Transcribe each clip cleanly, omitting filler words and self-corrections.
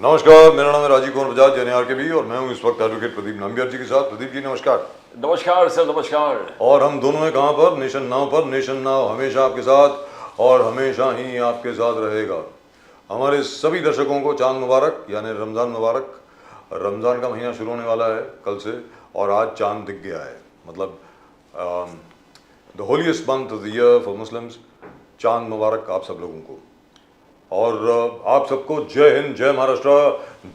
नमस्कार, मेरा नाम है राजीव कुमार बजाज जनियार के भी, और मैं हूं इस वक्त एडवोकेट प्रदीप नंबियार जी के साथ। प्रदीप जी नमस्कार। नमस्कार सर, नमस्कार। और हम दोनों हैं कहां पर? नेशन नाउ पर। नेशन नाउ हमेशा आपके साथ और हमेशा ही आपके साथ रहेगा। हमारे सभी दर्शकों को चांद मुबारक, यानी रमज़ान मुबारक। रमज़ान का महीना शुरू होने वाला है कल से, और आज चांद दिख गया है। मतलब the holiest month of the year for Muslims. चांद मुबारक आप सब लोगों को, और आप सबको जय हिंद, जय महाराष्ट्र,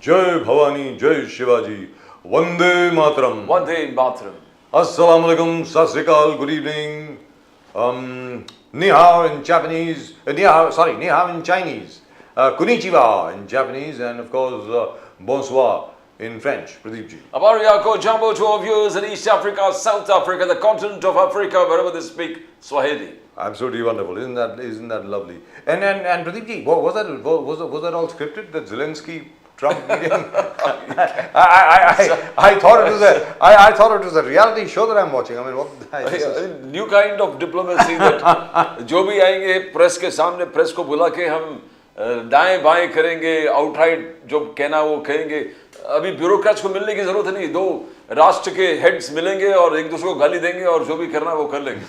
जय भवानी, जय शिवाजी, वंदे मातरम। वंदे मातरम। अस्सलाम वालेकुम, सत श्री अकाल, good evening, ni hao in Japanese, ni hao in Chinese, konnichiwa in Japanese, and of course bonsoir in French. Pradeep ji. Abariyako jumbo to our viewers in East Africa, South Africa, the continent of Africa, wherever they speak Swahili. Absolutely wonderful, isn't that lovely? And Pradeep ji, was that all scripted? That Zelensky Trump meeting? I thought it was a reality show that I'm watching. I mean, what? New kind of diplomacy that जो भी आएंगे press के सामने, press को बुला के हम दाएं बाएं करेंगे, आउटराइट जो कहना वो कहेंगे। अभी ब्यूरोक्रेट्स को मिलने की जरूरत नहीं, दो राष्ट्र के हेड्स मिलेंगे और एक दूसरे को गाली देंगे और जो भी करना वो कर लेंगे।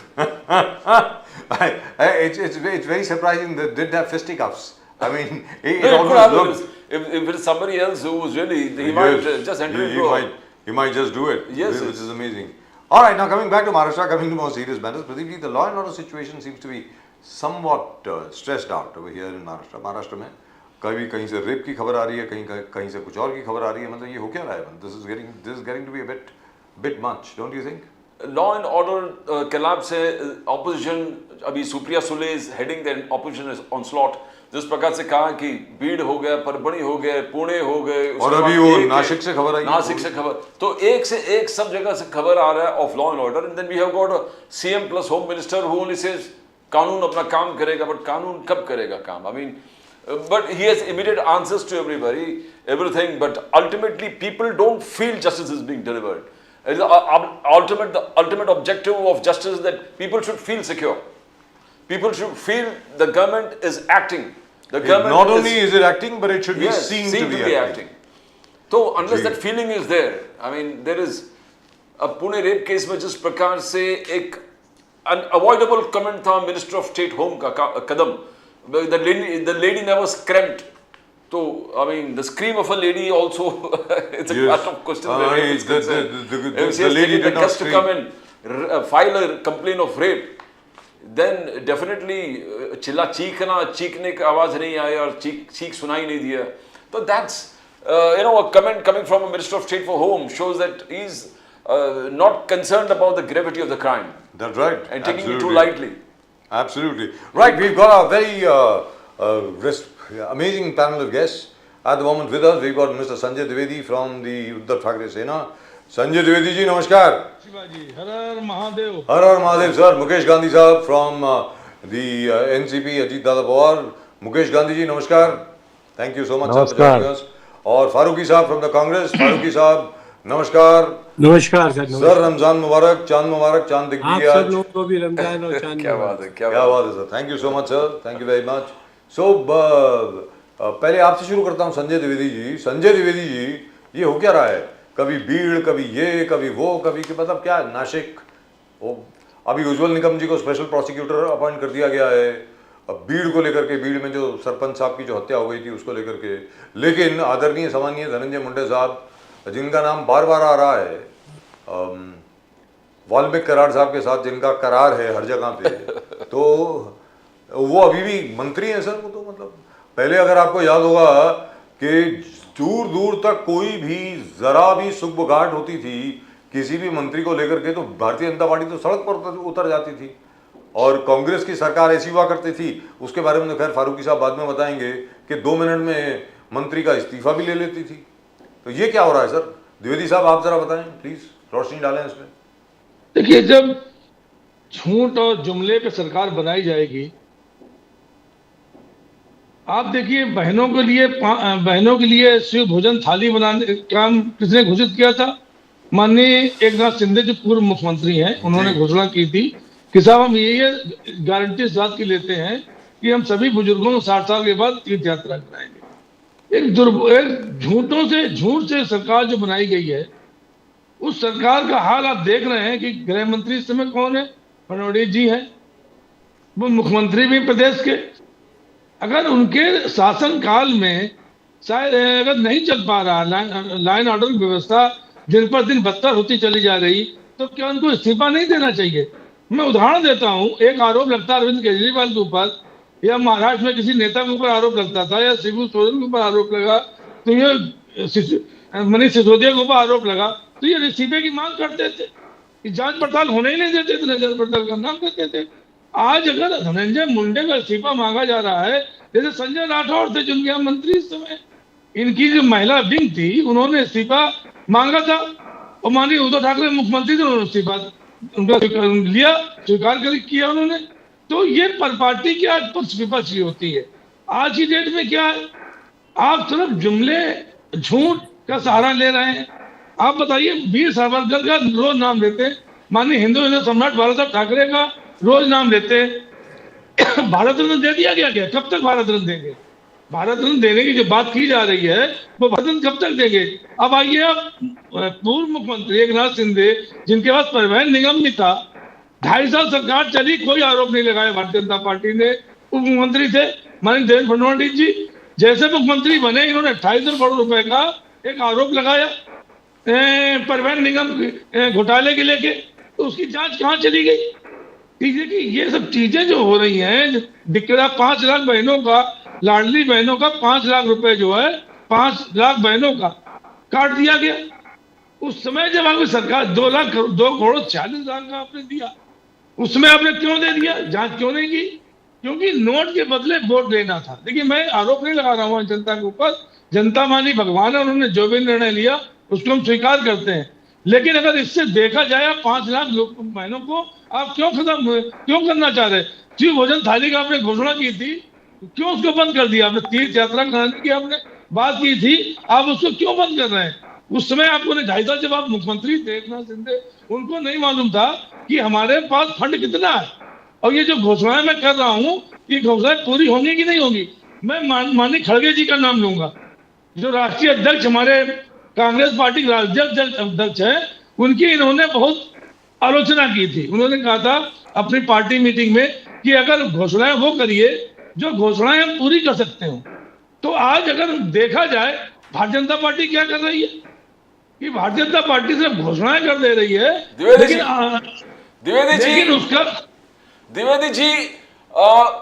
It's very surprising that did have fisticuffs. I mean, it almost looks. If it's somebody else who was really, he might just enter into. He might just do it. Yes, which is amazing. All right, now coming back to Maharashtra, coming to more serious matters, Pradeep ji, the law and order situation seems to be somewhat stressed out over here in Maharashtra. Maharashtra में कभी कहीं से rape की खबर आ रही है, कहीं से कुछ और की खबर आ रही है। मतलब ये हो क्या रहा है? This is getting to be a bit much, don't you think? Law and order collapse है, opposition अभी Supriya Sule is heading the opposition onslaught। जिस प्रकार से कहा कि बीड़ हो गया, परभणी हो गए, पुणे हो गए, और अभी वो नासिक से खबर आई, नासिक से खबर, तो एक से एक सब जगह से खबर आ रहा है of law and order. And then we have got a CM plus home minister who only says कानून अपना काम करेगा, बट कानून कब करेगा काम? I mean, but he has immediate answers to everything, but ultimately people don't feel justice is being delivered. The ultimate objective of justice is that people should feel secure. People should feel the government is acting. The government not only is it acting, but it should be seen to be acting. So unless that feeling is there, I mean, there is a Pune rape case में जिस प्रकार से एक unavoidable comment था Minister of State Home का कदम, the lady never screamed. So I mean, the scream of a lady also it's a part of question. The lady did not scream. To come and file a complaint of rape, then definitely चीखने की आवाज नहीं आई और चीख सुनाई नहीं दिया। So that's a comment coming from a Minister of State for Home shows that he's not concerned about the gravity of the crime. That's right. And taking it too lightly. Absolutely. Right, we've got a very amazing panel of guests at the moment with us. We've got Mr. Sanjay Dwivedi from the Uddhav Thackeray Sena. Sanjay Dwivedi ji, namaskar. Shivaji, हर हर महादेव। हर हर Mahadev sir. Mukesh Gandhi साहब from the NCP, Ajit Dada Pawar. Mukesh Gandhi ji, namaskar. Thank you so much sir for joining us. और फारूकी साहब from the Congress. Farooqui साहब, नमस्कार। नमस्कार sir. Sir Ramzan मुबारक, चांद दिख गया। आप सब लोगों को भी रमजान और चांद क्या बात है, क्या बात है sir. Thank you so much sir, thank you very much. So पहले आपसे शुरू करता हूँ संजय द्विवेदी जी। संजय द्विवेदी जी, ये हो क्या रहा है? कभी भीड़, कभी ये, कभी वो, कभी मतलब क्या नासिक? अभी उज्जवल निकम जी को स्पेशल प्रोसिक्यूटर अपॉइंट कर दिया गया है। अब भीड़ को लेकर के, भीड़ में जो सरपंच साहब की जो हत्या हो गई थी उसको लेकर के, लेकिन आदरणीय सम्मानीय धनंजय मुंडे साहब जिनका नाम बार बार आ रहा है, वाल्मीकि करार साहब के साथ जिनका करार है हर जगह पे, तो वो अभी भी मंत्री हैं सर। वो तो मतलब पहले अगर आपको याद होगा कि दूर दूर तक कोई भी जरा भी सुगबुगाहट होती थी किसी भी मंत्री को लेकर के, तो भारतीय जनता पार्टी तो सड़क पर उतर जाती थी और कांग्रेस की सरकार ऐसी हुआ करती थी। उसके बारे में तो खैर फारूकी साहब बाद में बताएंगे कि 2 मिनट में मंत्री का इस्तीफा भी ले लेती थी। तो ये क्या हो रहा है सर? द्विवेदी साहब आप जरा बताएं प्लीज, रोशनी डालें इसमें। देखिए, जब झूठ और जुमले पे सरकार बनाई जाएगी, आप देखिए बहनों के लिए शिव भोजन थाली बनाने का काम किसने घोषित किया था? माननीय एकनाथ शिंदे जो पूर्व मुख्यमंत्री हैं, उन्होंने घोषणा की थी कि साहब हम ये गारंटी इस बात की लेते हैं कि हम सभी बुजुर्गों को 60 साल के बाद तीर्थ यात्रा कराएंगे। एक झूठ से सरकार जो बनाई गई है, उस सरकार का हाल आप देख रहे हैं कि गृह मंत्री इस समय कौन है? फडणवीस जी हैं। वो मुख्यमंत्री भी प्रदेश के। अगर उनके शासन काल में शायद अगर नहीं चल पा रहा लाइन ऑर्डर की व्यवस्था दिन पर दिन बदतर होती चली जा रही, तो क्या उनको इस्तीफा नहीं देना चाहिए? मैं उदाहरण देता हूं, एक आरोप लगता है अरविंद केजरीवाल के ऊपर, या महाराष्ट्र में किसी नेता के ऊपर आरोप लगता था, या शिबू सोरेन के ऊपर आरोप लगा, तो ये मनीष सिसोदिया के ऊपर आरोप लगा, तो ये इस्तीफे की मांग करते थे कि जांच पड़ताल होने ही नहीं देते थे, जांच पड़ताल का नाम करते थे। आज अगर धनंजय मुंडे का इस्तीफा मांगा जा रहा है, जैसे संजय राठौर थे जिनके यहाँ मंत्री इस समय, इनकी जो महिला विंग थी उन्होंने इस्तीफा मांगा था, और माननीय उद्धव ठाकरे मुख्यमंत्री थे, उन्होंने इस्तीफा उनका लिया, स्वीकार किया उन्होंने। तो ये पर पार्टी की आज पक्ष विपक्ष की होती है। आज की डेट में क्या है, आप सिर्फ जुमले झूठ का सहारा ले रहे हैं। आप बताइए, वीर सावरकर का रोज नाम लेते हैं, माननीय हिंदू सम्राट बाला साहब ठाकरे का रोज नाम लेते हैं। भारत रत्न दे दिया गया क्या? कब तक भारत रत्न देंगे? भारत रत्न देने की जो बात की जा रही है, वो भारत रत्न कब तक देंगे? अब आइए, आप पूर्व मुख्यमंत्री एकनाथ शिंदे, जिनके पास परिवहन निगम नहीं था, 2.5 साल सरकार चली, कोई आरोप नहीं लगाया भारतीय जनता पार्टी ने। उप मुख्यमंत्री थे माननीय देवेंद्र फडणवीस जी, जैसे मुख्यमंत्री बने इन्होंने 2800 करोड़ रुपए का एक आरोप लगाया परिवहन निगम घोटाले के लेके, तो उसकी जांच कहाँ चली गई? कि ये सब चीजें जो हो रही हैं, दिक्कत 5 लाख बहनों का, लाडली बहनों का 5 लाख रुपए जो है, 5 लाख बहनों का काट दिया गया। उस समय जब आपकी सरकार 2 करोड़ 40 लाख का आपने दिया, उसमें आपने क्यों दे दिया? जांच क्यों नहीं की? क्योंकि नोट के बदले वोट लेना था। देखिए, मैं आरोप नहीं लगा रहा हूँ जनता के ऊपर, जनता मानी भगवान है, उन्होंने जो भी निर्णय लिया उसको हम स्वीकार करते हैं। लेकिन अगर इससे देखा जाए, 5 लाख बहनों को आप क्यों करना चाह रहे? शिव भोजन थाली का आपने घोषणा की थी, क्यों उसको बंद कर दिया? आपने तीर्थ यात्रा कराने की आपने बात की थी, आप उसको क्यों बंद कर रहे हैं? उस समय आपको ने 2.5 साल जब आप मुख्यमंत्री थे एकनाथ शिंदे, उनको नहीं मालूम था कि हमारे पास फंड कितना है। और ये जो घोषणाएं मैं कर रहा हूँ, ये घोषणाएं पूरी होंगी कि नहीं होंगी? मैं माननीय खड़गे जी का नाम लूंगा, जो राष्ट्रीय अध्यक्ष हमारे कांग्रेस पार्टी के राष्ट्रीय अध्यक्ष है, उनकी इन्होंने बहुत आलोचना की थी। उन्होंने कहा था अपनी पार्टी मीटिंग में कि अगर घोषणाएं वो करिए जो घोषणाएं हम पूरी कर सकते हो। तो आज अगर देखा जाए, भारतीय जनता पार्टी क्या कर रही है कि भारतीय जनता पार्टी सिर्फ घोषणाएं कर दे रही है, द्विवेदी जी,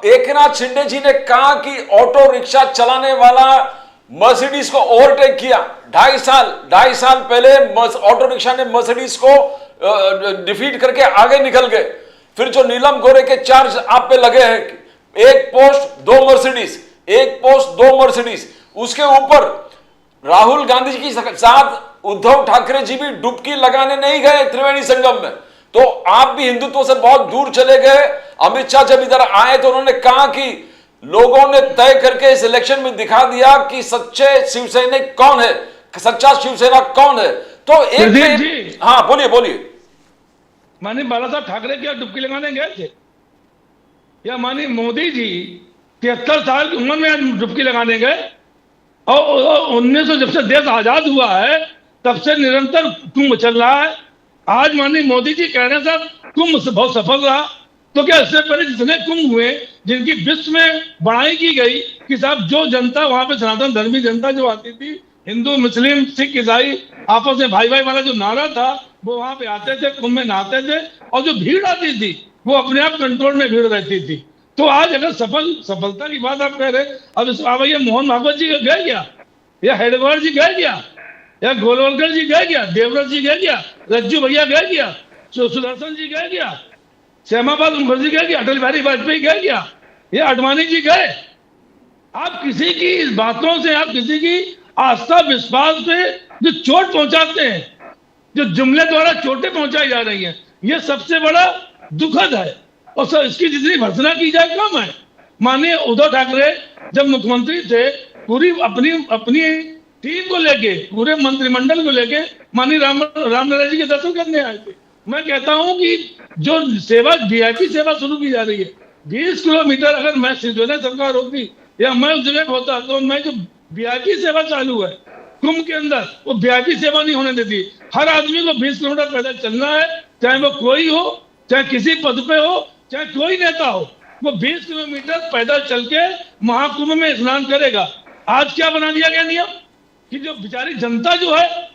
एकनाथ शिंदे जी ने कहा कि ऑटो रिक्शा चलाने वाला मर्सिडीज को ओवरटेक किया। 2.5 साल पहले ऑटो रिक्शा ने मर्सिडीज को डिफीट करके आगे निकल गए। फिर जो नीलम गोरे के चार्ज आप पे लगे हैं, एक पोस्ट 2 मर्सिडीज, एक पोस्ट 2 मर्सिडीज, उसके ऊपर राहुल गांधी जी के साथ उद्धव ठाकरे जी भी डुबकी लगाने नहीं गए त्रिवेणी संगम में। तो आप भी हिंदुत्व से बहुत दूर चले गए। अमित शाह जब इधर आए तो उन्होंने कहा कि लोगों ने तय करके इस इलेक्शन में दिखा दिया कि सच्चे शिवसैनिक कौन है, सच्चा शिवसेना कौन है। तो एक हाँ, बोलिए। माननीय बाला साहब ठाकरे क्या डुबकी लगाने गए थे? या माननीय मोदी जी 73 साल की उम्र में डुबकी लगाने गए? और 1900 जब से देश आजाद हुआ है, तब से निरंतर कुंभ चल रहा है। आज माननीय मोदी जी कह रहे हैं साहब कुंभ बहुत सफल रहा, तो क्या इससे पहले जितने कुंभ हुए, जिनकी विश्व में बढ़ाई की गई कि साहब जो जनता वहां पे, सनातन धर्मी जनता जो आती थी, हिंदू मुस्लिम सिख ईसाई आपस में भाई भाई वाला जो नारा था, वो वहां पे आते थे, कुंभ में नहाते थे, और जो भीड़ आती थी वो अपने आप कंट्रोल में भीड़ रहती थी। तो आज अगर सफलता की बात आप कह रहे, अब ये मोहन भागवत जी गए क्या, या हेडगेवार जी गए क्या, या गोलवलकर जी गए क्या, देवव्रत जी गए क्या, रज्जू भैया गए क्या, सुदर्शन जी गए क्या, श्यामापाल मुखर्जी गए क्या, अटल बिहारी वाजपेयी गए क्या, या अडवाणी जी गए? आप किसी की इस बातों से, आप किसी की आस्था विश्वास पे जो चोट पहुंचाते हैं, जो जुमले द्वारा चोटें पहुंचाई जा रही हैं, ये सबसे बड़ा दुखद है। और सर, इसकी जितनी भर्त्सना की जाए कम है। माननीय उद्धव ठाकरे जब मुख्यमंत्री थे, पूरी अपनी टीम को लेके, पूरे मंत्रिमंडल को लेके माननीय रामनारायण जी के दर्शन करने आए थे। मैं कहता हूं कि जो सेवा, वीआईपी सेवा शुरू की जा रही है, 20 किलोमीटर अगर मैं शिवसेना सरकार होती या मैं उस जगह होता, तो मैं जो वीआईपी सेवा चालू है कुंभ के अंदर, वो वीआईपी सेवा नहीं होने देती। हर आदमी को 20 किलोमीटर पैदल चलना है, चाहे वो कोई हो, चाहे किसी पद पे हो, चाहे कोई नेता हो, वो 20 किलोमीटर पैदल चल के महाकुंभ में स्नान करेगा। आज क्या बना दिया गया नियम कि जो बेचारी जनता जो है,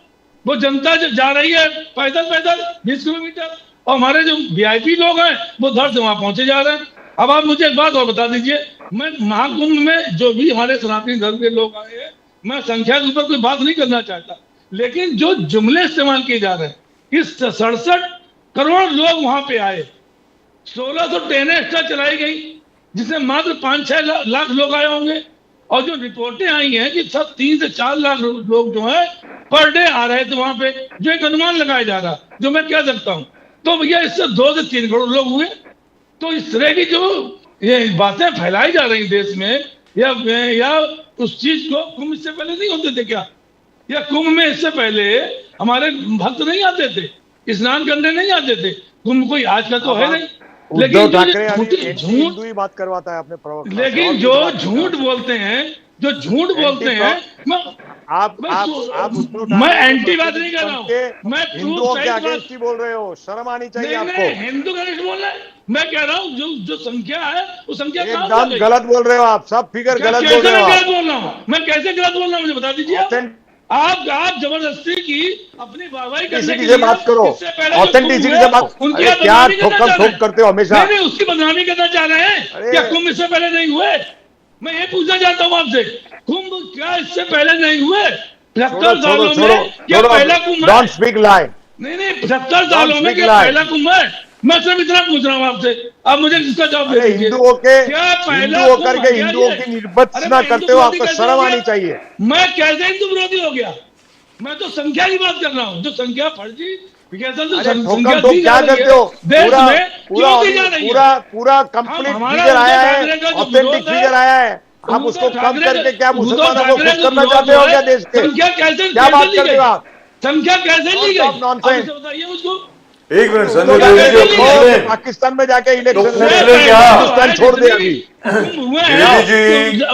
वो जनता जो जा रही है पैदल पैदल 20 किलोमीटर, और हमारे जो वीआईपी लोग हैं वो धड़ से वहां पहुंचे जा रहे हैं। अब आप मुझे एक बात और बता दीजिए, मैं महाकुंभ में जो भी हमारे सनातनी धर्म के लोग आए हैं, मैं संख्या के ऊपर कोई बात नहीं करना चाहता, लेकिन जो जुमले इस्तेमाल किए जा रहे हैं, इस 67 करोड़ लोग वहां पे आए, 1600 ट्रेनें एक्स्ट्रा चलाई गई, जिसमें मात्र 5-6 लाख लोग आए होंगे, और जो रिपोर्टें आई हैं कि सब 3 से 4 लाख लोग जो है पर डे आ रहे थे वहां पे, जो एक अनुमान लगाया जा रहा, जो मैं कह सकता हूं, तो भैया इससे 2 से 3 करोड़ लोग हुए। तो इस तरह की जो ये बातें फैलाई जा रही देश में, या उस चीज को कुंभ इससे पहले नहीं होते थे क्या? या कुंभ में इससे पहले हमारे भक्त नहीं आते थे, स्नान करने नहीं आते थे? कुंभ कोई आज का तो है नहीं, उद्धव ठाकरे लेकिन झूठ हिंदू ही बात करवाता है अपने प्रवक्ता, लेकिन जो झूठ बोलते हैं, जो झूठ बोलते हैं, मैं एंटी बात नहीं कर रहा हूँ, मैं हिंदुओं के अगेंस्ट ही बोल रहे हो, शर्म आनी चाहिए आपको। हिंदू का नहीं बोल रहे, मैं कह रहा हूँ जो संख्या है वो संख्या एकदम गलत बोल रहे हो आप, सब फिगर गलत बोल रहे हो। गलत बोल रहा हूँ मैं, कैसे गलत बोल रहा हूँ मुझे बता दीजिए। आप जबरदस्ती की अपनी वाहवाही करने के लिए बात करो, ऑथेंटिसिटी से बात, क्या ठोक करते हो हमेशा। नहीं, उसकी बदनामी करना चाह रहे हैं। क्या कुंभ इससे पहले नहीं हुए? मैं ये पूछना चाहता हूँ आपसे, कुंभ क्या इससे पहले नहीं हुए? 70 सालों में क्या पहला कुंभ? डोंट स्पीक लाई। नहीं 70 सालों में क्या पहला कुंभ है? मैं सिर्फ इतना पूछ रहा हूँ आपसे, आप मुझे इसका जवाब दे दीजिए। हिंदुओं करके हिंदुओं की निर्वचना करते हो, आपको शर्म आनी चाहिए। मैं कैसे हिंदू विरोधी हो गया? मैं तो संख्या की बात कर रहा हूँ, जो संख्या फर्जी क्या करते हो? पूरा कंप्लीट फिगर आया है, ऑथेंटिक फिगर आया है, आप उसको कम करके क्या मुसलमानों को खुश करना चाहते हो क्या देश के? क्या बात करते हो आप? संख्या कैसे ली गई? नॉनसेंस, बताइए मुझको। एक मिनट संजय, पाकिस्तान में जाके इलेक्शन हिंदुस्तान छोड़ दे अभी।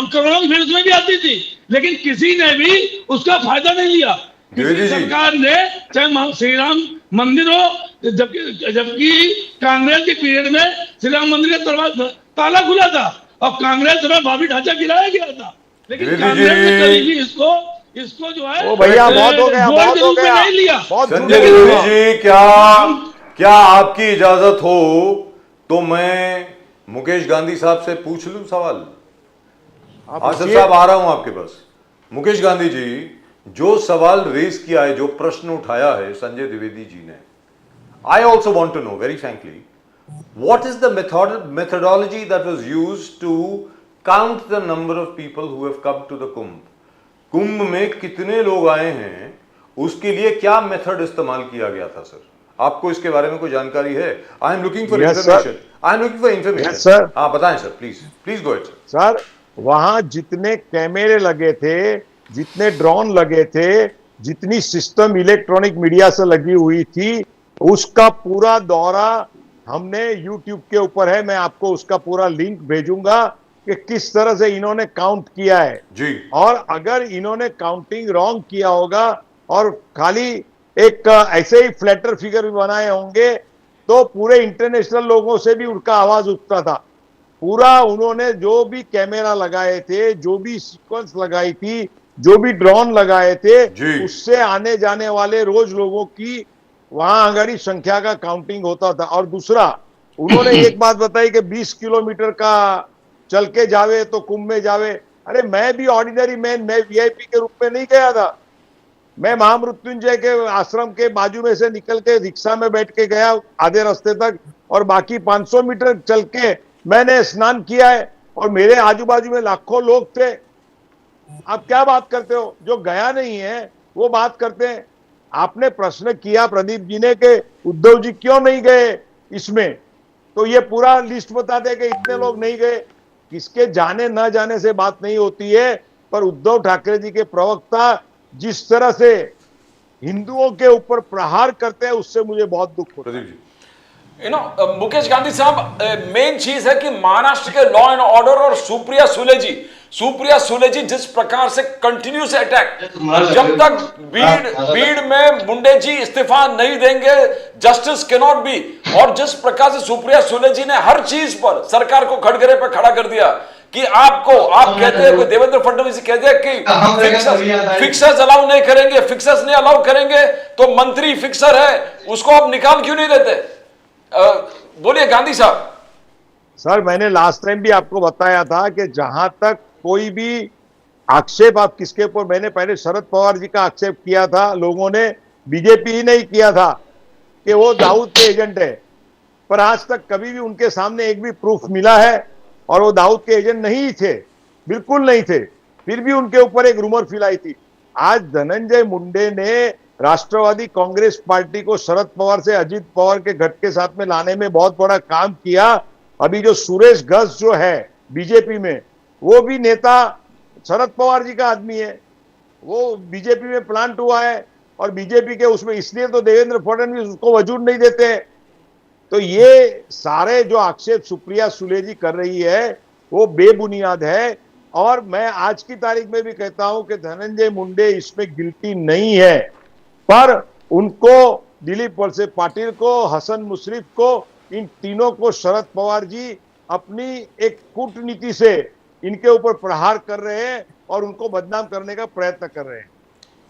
करोड़ों की भीड़ उसमें भी आती थी, लेकिन किसी ने भी उसका फायदा नहीं लिया। सरकार ने, चाहे श्री राम मंदिर हो, जबकि कांग्रेस के पीरियड में श्री राम मंदिर का ताला खुला था और कांग्रेस में भावी ढांचा गिराया गया था, लेकिन कांग्रेस ने कभी भी इसको जो है, भैया बहुत हो गया, बहुत हो गया, नहीं लिया। संजय जी, क्या आपकी इजाजत हो तो मैं मुकेश गांधी साहब से पूछ लूं सवाल? आसफ साहब आ रहा हूं आपके पास। मुकेश गांधी जी, जो सवाल रेज किया है, जो प्रश्न उठाया है संजय द्विवेदी जी ने, I also want to know very frankly, what is the methodology that was used to count the number of people who have come to the कुंभ? कुंभ में कितने लोग आए हैं, उसके लिए क्या मेथड इस्तेमाल किया गया था सर? आपको इसके बारे में कोई जानकारी है? I am looking for information, I am looking for information sir. हाँ बताएं sir, please go ahead sir. वहां जितने कैमरे लगे थे, जितने ड्रोन लगे थे, जितनी सिस्टम इलेक्ट्रॉनिक मीडिया से लगी हुई थी, उसका पूरा दौरा हमने YouTube के ऊपर है, मैं आपको उसका पूरा लिंक भेजूंगा कि किस तरह से इन्होंने काउंट किया है जी। और अगर इन्होंने काउंटिंग रॉन्ग किया होगा और खाली एक ऐसे ही फ्लैटर फिगर भी बनाए होंगे, तो पूरे इंटरनेशनल लोगों से भी उनका आवाज उठता था। पूरा उन्होंने जो भी कैमरा लगाए थे, जो भी सीक्वेंस लगाई थी, जो भी ड्रोन लगाए थे, उससे आने जाने वाले रोज लोगों की वहां आंगड़ी संख्या का काउंटिंग होता था। और दूसरा, उन्होंने एक बात बताई कि 20 किलोमीटर का चल के जावे तो कुंभ में जावे। अरे मैं भी ऑर्डिनरी मैन, मैं वीआईपी के रूप में नहीं गया था। मैं महामृत्युंजय के आश्रम के बाजू में से निकल के रिक्शा में बैठ के गया आधे रास्ते तक, और बाकी 500 मीटर चल के मैंने स्नान किया है, और मेरे आजू बाजू में लाखों लोग थे। आप क्या बात करते हो? जो गया नहीं है वो बात करते हैं। आपने प्रश्न किया प्रदीप जी ने कि उद्धव जी क्यों नहीं गए इसमें, तो ये पूरा लिस्ट बता दे कि इतने लोग नहीं गए। किसके जाने न जाने से बात नहीं होती है, पर उद्धव ठाकरे जी के प्रवक्ता जिस तरह से हिंदुओं के ऊपर प्रहार करते हैं, उससे मुझे बहुत दुख होता है। मुकेश गांधी साहब, मेन चीज है कि महाराष्ट्र के लॉ एंड ऑर्डर और सुप्रिया सुले जी सुप्रिया सुले जी जिस प्रकार से कंटिन्यूस अटैक, जब तक बीड़ में मुंडे जी इस्तीफा नहीं देंगे जस्टिस कैन नॉट बी। और जिस प्रकार से सुप्रिया सुले जी ने हर चीज पर सरकार को खड़गरे पर खड़ा कर दिया कि आप कहते हैं, देवेंद्र फडणवीस कहते हैं कि फिक्सर्स अलाउ नहीं करेंगे, फिक्सर्स नहीं अलाउ करेंगे तो मंत्री फिक्सर है उसको आप निकाल क्यों नहीं देते? बोलिए गांधी साहब। सर, मैंने लास्ट टाइम भी आपको बताया था कि जहां तक कोई भी आक्षेप आप किसके ऊपर, मैंने पहले शरद पवार जी का आक्षेप किया था, लोगों ने बीजेपी ही नहीं किया था कि वो दाऊद के एजेंट है, पर आज तक कभी भी उनके सामने एक भी प्रूफ मिला है और वो दाऊद के एजेंट नहीं थे, बिल्कुल नहीं थे, फिर भी उनके ऊपर एक रूमर फैलाई थी। आज धनंजय मुंडे ने राष्ट्रवादी कांग्रेस पार्टी को शरद पवार से अजित पवार के गठ के साथ में लाने में बहुत बड़ा काम किया। अभी जो सुरेश घस जो है बीजेपी में, वो भी नेता शरद पवार जी का आदमी है, वो बीजेपी में प्लांट हुआ है और बीजेपी के उसमें, इसलिए तो देवेंद्र फडणवीस उसको वजूद नहीं देते हैं। तो ये सारे जो आक्षेप सुप्रिया सुले जी कर रही है वो बेबुनियाद है। और मैं आज की तारीख में भी कहता हूं कि धनंजय मुंडे इसमें गिल्टी नहीं है, पर उनको, दिलीप वलसे पाटिल को, हसन मुशर्रफ को, इन तीनों को शरद पवार जी अपनी एक कूटनीति से इनके ऊपर प्रहार कर रहे हैं और उनको बदनाम करने का प्रयत्न कर रहे हैं।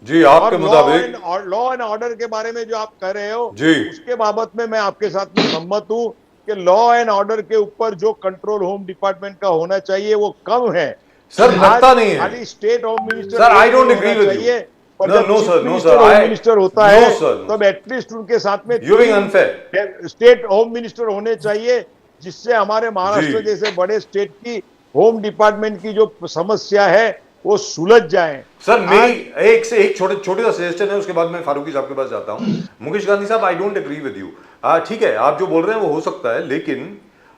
जी, आपके मुताबिक लॉ एंड ऑर्डर के बारे में जो आप कह रहे हो जी, उसके बाबत में मैं आपके साथ में सहमत हूं कि लॉ एंड ऑर्डर के ऊपर जो कंट्रोल होम डिपार्टमेंट का होना चाहिए वो कम है। सर, लगता नहीं है खाली state home minister, sir, I don't agree with you. No sir, home minister होता है तब एटलीस्ट उनके साथ में स्टेट होम मिनिस्टर होने चाहिए, जिससे हमारे महाराष्ट्र जैसे बड़े स्टेट की होम डिपार्टमेंट की जो समस्या है वो सुलझ जाए। सर, मेरी एक छोटी सा सजेशन है, उसके बाद मैं फारूकी साहब के पास जाता हूं। मुकेश गांधी साहब, I don't agree with you. ठीक है, आप जो बोल रहे हैं वो हो सकता है, लेकिन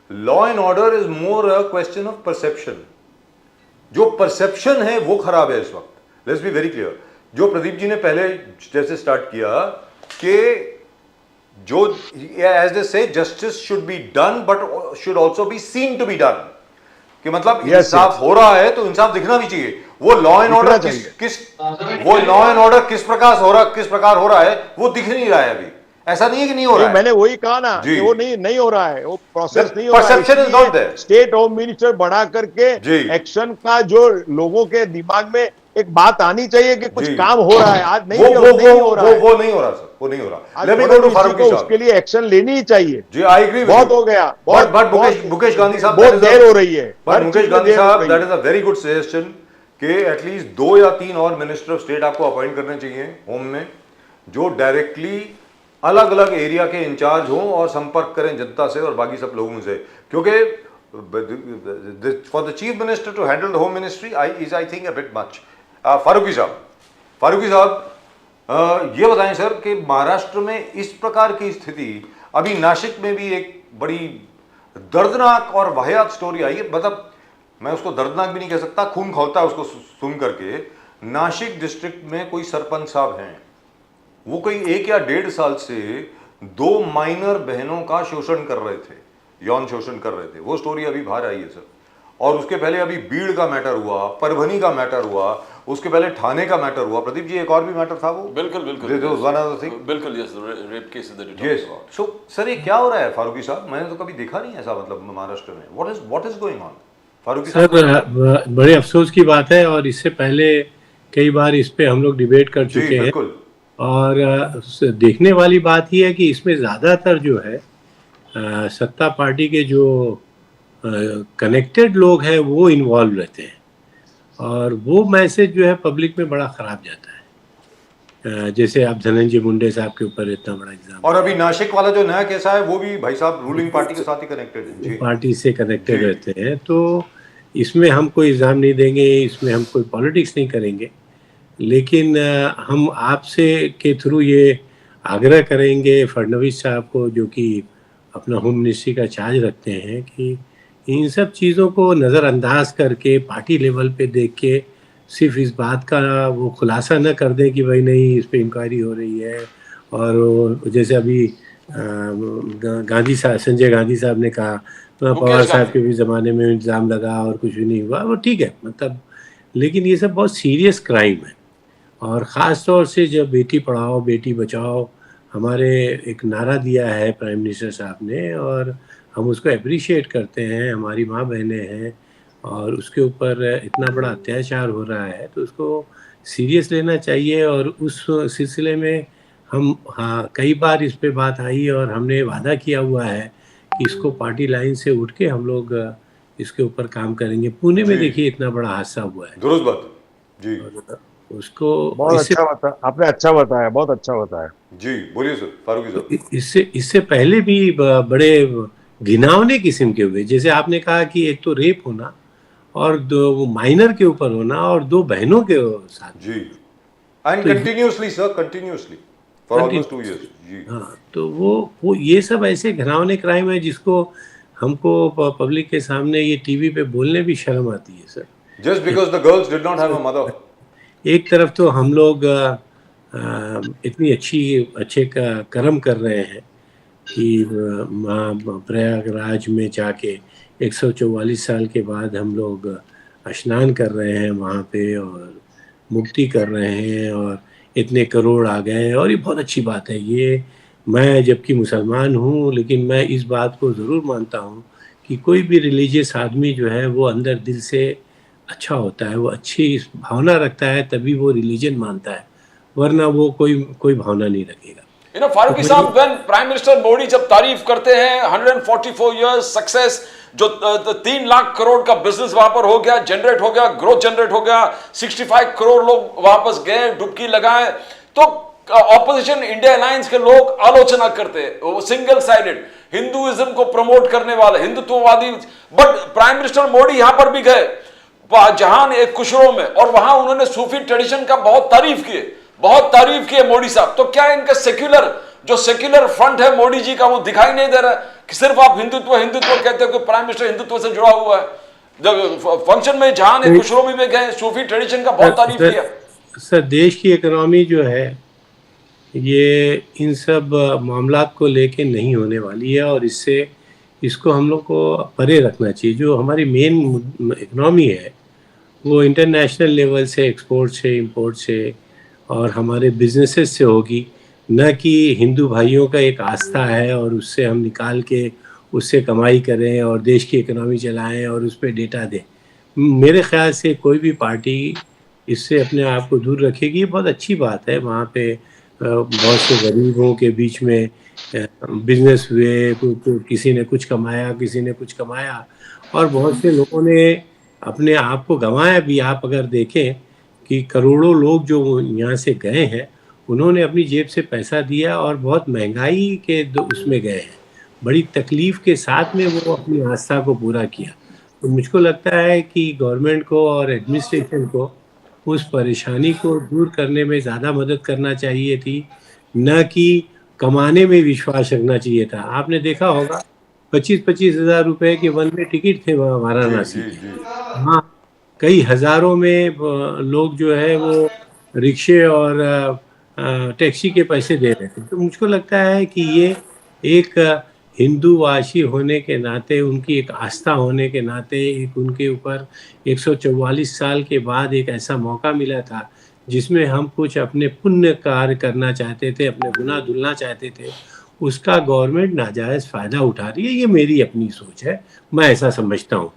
law and order is more a question of perception. जो परसेप्शन है वो खराब है इस वक्त। Let's be very clear. जो प्रदीप जी ने पहले जैसे स्टार्ट किया कि जो as they say justice should be done but should also be seen to be done, कि मतलब इंसाफ हो रहा है तो इंसाफ दिखना भी चाहिए। वो लॉ एंड ऑर्डर किस प्रकार हो रहा है वो दिख नहीं रहा है अभी। ऐसा नहीं है कि नहीं हो रहा है, मैंने वही कहा ना कि वो नहीं हो रहा है, वो प्रोसेस नहीं हो रहा है। Perception is not there. State home minister बढ़ा करके एक्शन का जो लोगों के दिमाग में एक बात आनी चाहिए कि कुछ काम हो रहा है, आज नहीं हो रहा है। वो नहीं हो रहा सर, वो नहीं हो रहा। Let me go to Farooqui sahab. उसके लिए एक्शन लेनी ही चाहिए। जी, आई एग्री। बहुत हो गया, बट मुकेश गांधी साहब, बहुत देर हो रही है। पर मुकेश गांधी साहब, that is a very good suggestion कि एटलीस्ट 2 या 3 और मिनिस्टर ऑफ स्टेट आपको अपॉइंट करने चाहिए होम में, जो डायरेक्टली अलग अलग एरिया के इंचार्ज हों और संपर्क करें जनता से और बाकी सब लोगों से। क्योंकि for the chief minister to handle the home ministry I think a bit much. Farooqui sahab, ये बताएं सर कि महाराष्ट्र में इस प्रकार की स्थिति, अभी नासिक में भी एक बड़ी दर्दनाक और वाहियात स्टोरी आई है। मतलब मैं उसको दर्दनाक भी नहीं कह सकता, खून खौलता है उसको सुन करके। नासिक डिस्ट्रिक्ट में कोई सरपंच साहब हैं, वो कोई 1 या 1.5 साल से 2 माइनर बहनों का शोषण कर रहे थे, यौन शोषण कर रहे थे। वो स्टोरी अभी बाहर आई है सर। और उसके पहले अभी बीड़ का मैटर हुआ, परभनी का मैटर हुआ, उसके पहले ठाणे का मैटर हुआ। प्रदीप जी, एक और भी मैटर था वो। बिल्कुल बिल्कुल yes, rape case yes. So sir, ये क्या हो रहा है फारूकी साहब? मैंने तो कभी देखा नहीं ऐसा, मतलब महाराष्ट्र में। What is going on Farooqui sahab? Sir, बड़े अफसोस की बात है, और इससे पहले कई बार इस पे हम लोग डिबेट कर चुके हैं। और देखने वाली बात ही है कि इसमें ज़्यादातर जो है सत्ता पार्टी के जो कनेक्टेड लोग हैं वो इन्वॉल्व रहते हैं, और वो मैसेज जो है पब्लिक में बड़ा ख़राब जाता है। जैसे आप धनंजय मुंडे साहब के ऊपर इतना बड़ा एग्जाम, और अभी नासिक वाला जो नया केस है वो भी भाई साहब रूलिंग पार्टी के साथ ही कनेक्टेड है, पार्टी से कनेक्टेड रहते हैं। तो इसमें हम कोई इल्ज़ाम नहीं देंगे, इसमें हम कोई पॉलिटिक्स नहीं करेंगे, लेकिन हम आपसे के थ्रू ये आग्रह करेंगे फडणवीस साहब को, जो कि अपना होम मिनिस्ट्री का चार्ज रखते हैं, कि इन सब चीज़ों को नज़रअंदाज करके पार्टी लेवल पे देख के सिर्फ इस बात का वो खुलासा न कर दें कि भाई नहीं इस पे इंक्वायरी हो रही है। और जैसे अभी गांधी साहब, संजय गांधी साहब ने कहा, पवार साहब गांधी। के भी ज़माने में इल्ज़ाम लगा और कुछ भी नहीं हुआ, वो ठीक है मतलब, लेकिन ये सब बहुत सीरियस क्राइम है। और ख़ास तौर से जब बेटी पढ़ाओ बेटी बचाओ हमारे एक नारा दिया है प्राइम मिनिस्टर साहब ने, और हम उसको अप्रिशिएट करते हैं, हमारी माँ बहनें हैं, और उसके ऊपर इतना बड़ा अत्याचार हो रहा है तो उसको सीरियस लेना चाहिए। और उस सिलसिले में हम, हाँ, कई बार इस पे बात आई और हमने वादा किया हुआ है कि इसको पार्टी लाइन से उठ के हम लोग इसके ऊपर काम करेंगे। पुणे में जी। देखिए इतना बड़ा हादसा हुआ है, दुरुस्त बात। जी उसको बहुत इससे अच्छा बता, आपने अच्छा बताया, बहुत अच्छा बताया। जी, बोलिए सर फारूकी साहब। इससे पहले भी बड़े घिनौने किस्म के हुए, जैसे आपने कहा कि एक तो रेप होना और दो माइनर के ऊपर होना और दो बहनों के साथ। जी, एंड तो ये continuously sir, continuously for almost 2 continuous, years. जी हाँ, तो वो ये सब ऐसे घिनौने क्राइम है जिसको हमको पब्लिक के सामने ये टीवी पे बोलने भी शर्म आती है sir. Just because the girls did not have a mother. एक तरफ तो हम लोग इतनी अच्छे कर्म कर रहे हैं कि माँ प्रयागराज में जाके 144 साल के बाद हम लोग स्नान कर रहे हैं वहाँ पे और मुक्ति कर रहे हैं, और इतने करोड़ आ गए हैं और ये बहुत अच्छी बात है। ये मैं जबकि मुसलमान हूँ लेकिन मैं इस बात को ज़रूर मानता हूँ कि कोई भी रिलीजियस आदमी जो है वो अंदर दिल से अच्छा होता है, वो अच्छी भावना रखता है तभी वो रिलीजन मानता है, वरना वो कोई भावना नहीं रखेगा। फारूकी साहब, व्हेन प्राइम मिनिस्टर मोदी जब तारीफ करते हैं 144 इयर्स सक्सेस, जो 3 लाख करोड़ का बिजनेस वहां पर हो गया, जनरेट हो गया, ग्रोथ जनरेट हो गया, 65 करोड़ लोग वापस गए, डुबकी लगाए, तो ऑपोजिशन इंडिया अलायंस के लोग आलोचना करते हैं, वो सिंगल साइडेड हिंदुइज्म को प्रमोट करने वाले हिंदुत्ववादी। बट प्राइम मिनिस्टर मोदी यहां पर भी गए जहान एक खुशरो में, और वहां उन्होंने सूफी ट्रेडिशन का बहुत तारीफ की है मोदी साहब। तो क्या इनका सेक्युलर फ्रंट है मोदी जी का, वो दिखाई नहीं दे रहा है कि सिर्फ आप हिंदुत्व कहते हो कि प्राइम मिनिस्टर हिंदुत्व से जुड़ा हुआ है? जब फंक्शन में जहान एक खुशरो में गए, सूफी ट्रेडिशन का बहुत तारीफ किया। सर, देश की इकोनॉमी जो है ये इन सब मामलात को लेके नहीं होने वाली है, और इसको हम लोग को परे रखना चाहिए। जो हमारी मेन इकोनॉमी है वो इंटरनेशनल लेवल से, एक्सपोर्ट से, इंपोर्ट से और हमारे बिजनेसेस से होगी, न कि हिंदू भाइयों का एक आस्था है और उससे हम निकाल के उससे कमाई करें और देश की इकोनॉमी चलाएं और उस पर डेटा दें। मेरे ख्याल से कोई भी पार्टी इससे अपने आप को दूर रखेगी, बहुत अच्छी बात है। वहाँ पे बहुत से गरीबों के बीच में बिजनेस हुए, किसी ने कुछ कमाया, किसी ने कुछ कमाया, और बहुत से लोगों ने अपने आप को गंवाया भी। आप अगर देखें कि करोड़ों लोग जो यहाँ से गए हैं उन्होंने अपनी जेब से पैसा दिया और बहुत महंगाई के उसमें गए हैं, बड़ी तकलीफ के साथ में वो अपनी आस्था को पूरा किया। तो मुझको लगता है कि गवर्नमेंट को और एडमिनिस्ट्रेशन को उस परेशानी को दूर करने में ज़्यादा मदद करना चाहिए थी, न कि कमाने में विश्वास रखना चाहिए था। आपने देखा होगा 25-25 हज़ार रुपए के वन वे टिकट थे वाराणसी के, हाँ, कई हज़ारों में लोग जो है वो रिक्शे और टैक्सी के पैसे दे रहे थे। तो मुझको लगता है कि ये एक हिंदूवासी होने के नाते, उनकी एक आस्था होने के नाते, एक उनके ऊपर 144 साल के बाद एक ऐसा मौका मिला था जिसमें हम कुछ अपने पुण्य कार्य करना चाहते थे, अपने गुनाह धुलना चाहते थे, उसका गवर्नमेंट नाजायज फायदा उठा रही है। ये मेरी अपनी सोच है, मैं ऐसा समझता हूँ।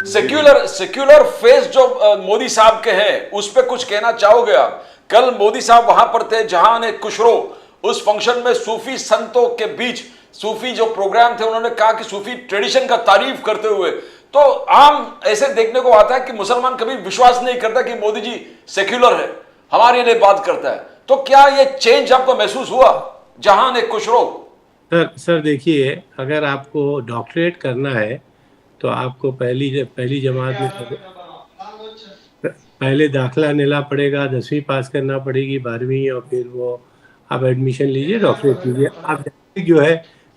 सेक्युलर फेस जो मोदी साहब के हैं उस पर कुछ कहना चाहोगे आप? कल मोदी साहब वहां पर थे जहां एक खुशरो, उस फंक्शन में सूफी संतों के बीच सूफी जो प्रोग्राम थे, उन्होंने कहा कि सूफी ट्रेडिशन का तारीफ करते हुए, तो आम ऐसे देखने को आता है कि मुसलमान कभी विश्वास नहीं करता कि मोदी जी सेक्युलर है, हमारे लिए बात करता है। तो क्या ये चेंज आपको महसूस हुआ जहां एक खुशरो? सर देखिए, अगर आपको डॉक्टरेट करना है तो आपको पहली जमात में पहले दाखिला लेना पड़ेगा, 10वीं पास करना पड़ेगी, 12वीं, और फिर वो आप एडमिशन लीजिए, डॉक्टरेट कीजिए। आप जो है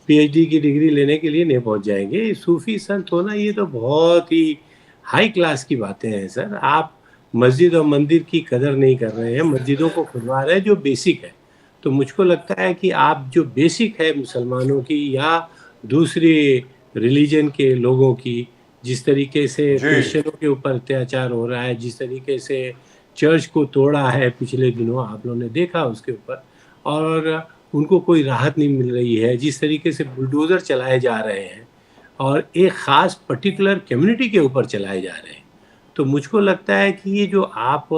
पीएचडी की डिग्री लेने के लिए नहीं पहुंच जाएंगे। सूफी संत होना ये तो बहुत ही हाई क्लास की बातें हैं सर। आप मस्जिद और मंदिर की कदर नहीं कर रहे हैं, मस्जिदों को खुलवा रहे हैं जो बेसिक है। तो मुझको लगता है कि आप जो बेसिक है मुसलमानों की या दूसरे रिलीजन के लोगों की, जिस तरीके से जी। क्रिश्चियनों के ऊपर अत्याचार हो रहा है, जिस तरीके से चर्च को तोड़ा है पिछले दिनों, आप लोगों ने देखा उसके ऊपर, और उनको कोई राहत नहीं मिल रही है, जिस तरीके से बुलडोज़र चलाए जा रहे हैं और एक ख़ास पर्टिकुलर कम्युनिटी के ऊपर चलाए जा रहे हैं। तो मुझको लगता है कि ये जो आप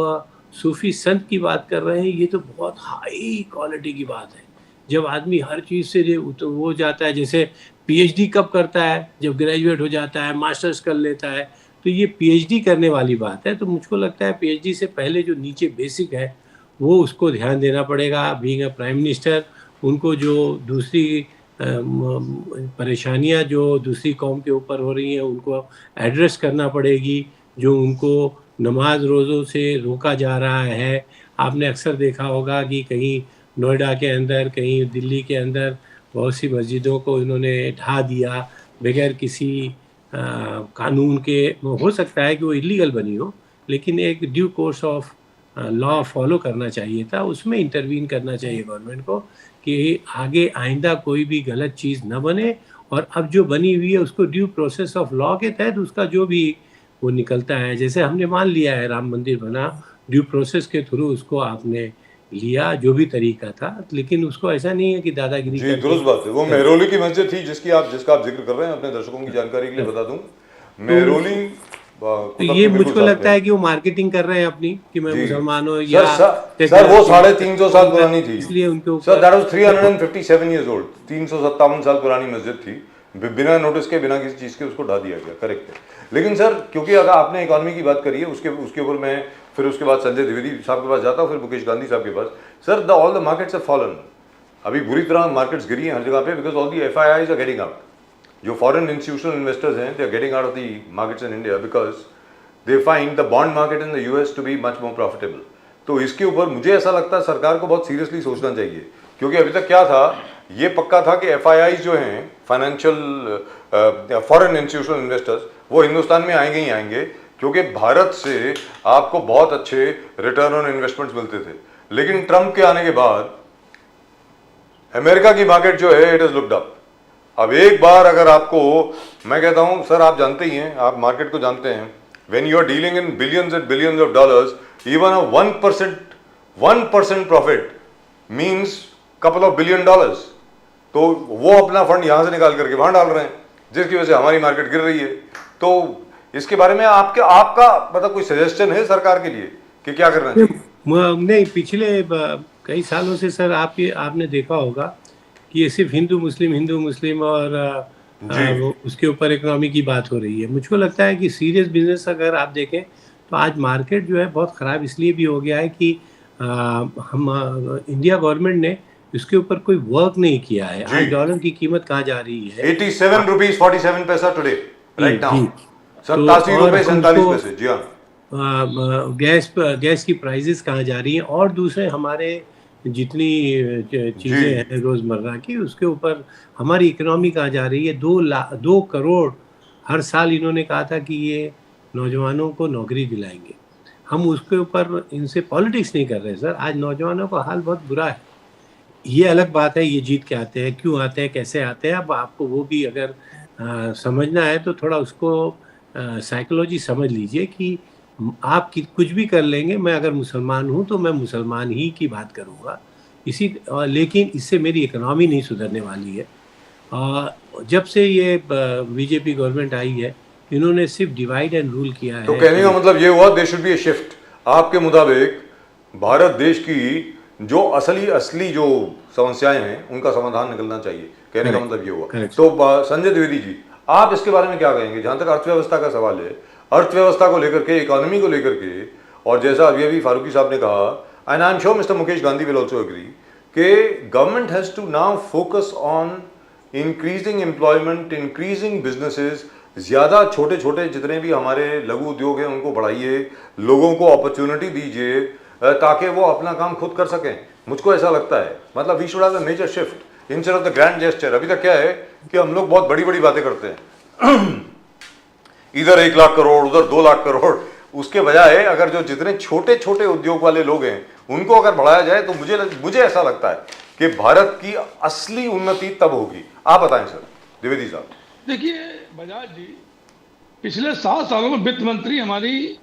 सूफ़ी संत की बात कर रहे हैं, ये तो बहुत हाई क्वालिटी की बात है। जब आदमी हर चीज़ से तो वो जाता है, जैसे पीएचडी कब करता है? जब ग्रेजुएट हो जाता है, मास्टर्स कर लेता है, तो ये पीएचडी करने वाली बात है। तो मुझको लगता है पीएचडी से पहले जो नीचे बेसिक है, वो उसको ध्यान देना पड़ेगा। बीइंग अ प्राइम मिनिस्टर, उनको जो दूसरी परेशानियाँ जो दूसरी कौम के ऊपर हो रही हैं, उनको एड्रेस करना पड़ेगी। जो उनको नमाज रोज़ों से रोका जा रहा है, आपने अक्सर देखा होगा कि कहीं नोएडा के अंदर, कहीं दिल्ली के अंदर बहुत सी मस्जिदों को इन्होंने ढा दिया बगैर किसी कानून के। हो सकता है कि वो इलीगल बनी हो, लेकिन एक due course of law follow करना चाहिए था, उसमें इंटरवीन करना चाहिए गवर्नमेंट को कि आगे आइंदा कोई भी गलत चीज़ न बने, और अब जो बनी हुई है उसको ड्यू प्रोसेस ऑफ लॉ के तहत उसका जो भी वो निकलता है, जैसे हमने मान लिया है राम मंदिर बना, ड्यू प्रोसेस के थ्रू उसको आपने लिया जो भी तरीका था, लेकिन उसको ऐसा नहीं है कि दादागिरी जी करके। दुरुस्त बात है। वो मेहरौली की मस्जिद थी जिसका आप जिक्र कर रहे हैं, अपने दर्शकों की जानकारी के लिए बता दूं, मेहरौली तो ये मुझको लगता है कि वो मार्केटिंग कर रहे हैं अपनी कि मैं जी। मुसलमान हूँ, सर, या सर वो 350 साल पुरानी थी, इसलिए उनके sir that was 357 years old, 357 साल पुरानी मस्जिद थी, बिना नोटिस के, बिना किसी चीज़ के उसको ढा दिया गया। करेक्ट है। लेकिन सर, क्योंकि अगर आपने इकोनॉमी की बात करी है, उसके ऊपर मैं फिर उसके बाद संजय द्विवेदी साहब के पास जाता हूँ, फिर मुकेश गांधी साहब के पास। Sir, all the markets have fallen, अभी बुरी तरह मार्केट्स गिरी हैं हर जगह पे, because all the FIIs are getting out. जो फॉरेन इंस्टीट्यूशनल इन्वेस्टर्स हैं, they are getting out of the markets in India because they find the bond market in the US to be much more profitable. तो इसके ऊपर मुझे ऐसा लगता है सरकार को बहुत सीरियसली सोचना चाहिए, क्योंकि अभी तक क्या था, ये पक्का था कि FIIs जो हैं, फाइनेंशियल फॉरेन इंस्टीट्यूशनल इन्वेस्टर्स, वो हिंदुस्तान में आएंगे ही आएंगे, क्योंकि भारत से आपको बहुत अच्छे रिटर्न ऑन इन्वेस्टमेंट्स मिलते थे। लेकिन ट्रंप के आने के बाद अमेरिका की मार्केट जो है, इट इज लुक्ड अप। अब एक बार अगर आपको, मैं कहता हूं सर, आप जानते ही हैं, आप मार्केट को जानते हैं, when you are dealing in billions and billions of dollars, even a 1% profit means couple of $billion। तो वो अपना फंड यहां से निकाल करके वहां डाल रहे हैं, जिसकी वजह से हमारी मार्केट गिर रही है। तो इसके बारे में आपका मतलब कोई सजेशन है सरकार के लिए कि क्या करना चाहिए? नहीं, पिछले कई सालों से सर आपने देखा होगा कि ये सिर्फ हिंदू मुस्लिम और उसके ऊपर इकोनॉमी की बात हो रही है। मुझको लगता है कि सीरियस बिजनेस अगर आप देखें तो आज मार्केट जो है बहुत ख़राब इसलिए भी हो गया है कि हम इंडिया गवर्नमेंट ने इसके ऊपर कोई वर्क नहीं किया है। आज डॉलर की कीमत कहाँ जा रही है? 87 रुपीज 47 पैसा टुडे राइट नाउ, 87 और रुपए 47 पैसे। जी हाँ, गैस की प्राइसेस कहाँ जा रही हैं, और दूसरे हमारे जितनी चीज़ें हैं रोज़मर्रा की, उसके ऊपर हमारी इकोनॉमी कहाँ जा रही है। 2 करोड़ हर साल इन्होंने कहा था कि ये नौजवानों को नौकरी दिलाएंगे। हम उसके ऊपर इनसे पॉलिटिक्स नहीं कर रहे सर। आज नौजवानों का हाल बहुत बुरा है। ये अलग बात है, ये जीत के आते हैं, क्यों आते हैं, कैसे आते हैं। अब आपको वो भी अगर समझना है तो थोड़ा उसको साइकोलॉजी समझ लीजिए कि आप कुछ भी कर लेंगे। मैं अगर मुसलमान हूँ तो मैं मुसलमान ही की बात करूँगा, लेकिन इससे मेरी इकोनॉमी नहीं सुधरने वाली है। जब से ये बीजेपी गवर्नमेंट आई है, इन्होंने सिर्फ डिवाइड एंड रूल किया है। तो कहने का मतलब ये हुआ there should be a shift. आपके मुताबिक भारत देश की जो असली जो समस्याएं हैं उनका समाधान निकलना चाहिए, कहने का मतलब ये हुआ। तो संजय द्विवेदी जी, आप इसके बारे में क्या कहेंगे? जहां तक अर्थव्यवस्था का सवाल है, अर्थव्यवस्था को लेकर के, इकोनॉमी को लेकर के, और जैसा अभी फारूकी साहब ने कहा, and I am sure mister Mukesh Gandhi will also agree, कि government has to now focus on increasing employment, increasing businesses. ज़्यादा छोटे छोटे जितने भी हमारे लघु उद्योग हैं उनको बढ़ाइए, लोगों को अपॉर्चुनिटी दीजिए ताकि वो अपना काम खुद कर सकें। मुझको ऐसा लगता है, मतलब we should have the major shift instead of the grand gesture. अभी तक क्या है कि हम लोग बहुत बड़ी बड़ी बातें करते हैं, इधर 1 लाख करोड़, उधर 2 लाख करोड़, उसके बजाय अगर जो जितने छोटे छोटे उद्योग वाले लोग हैं उनको अगर बढ़ाया जाए तो मुझे ऐसा लगता है कि भारत की असली उन्नति तब होगी। आप बताएं सर, द्विवेदी साहब। देखिए बजाज जी, पिछले 7 सालों में वित्त मंत्री हमारी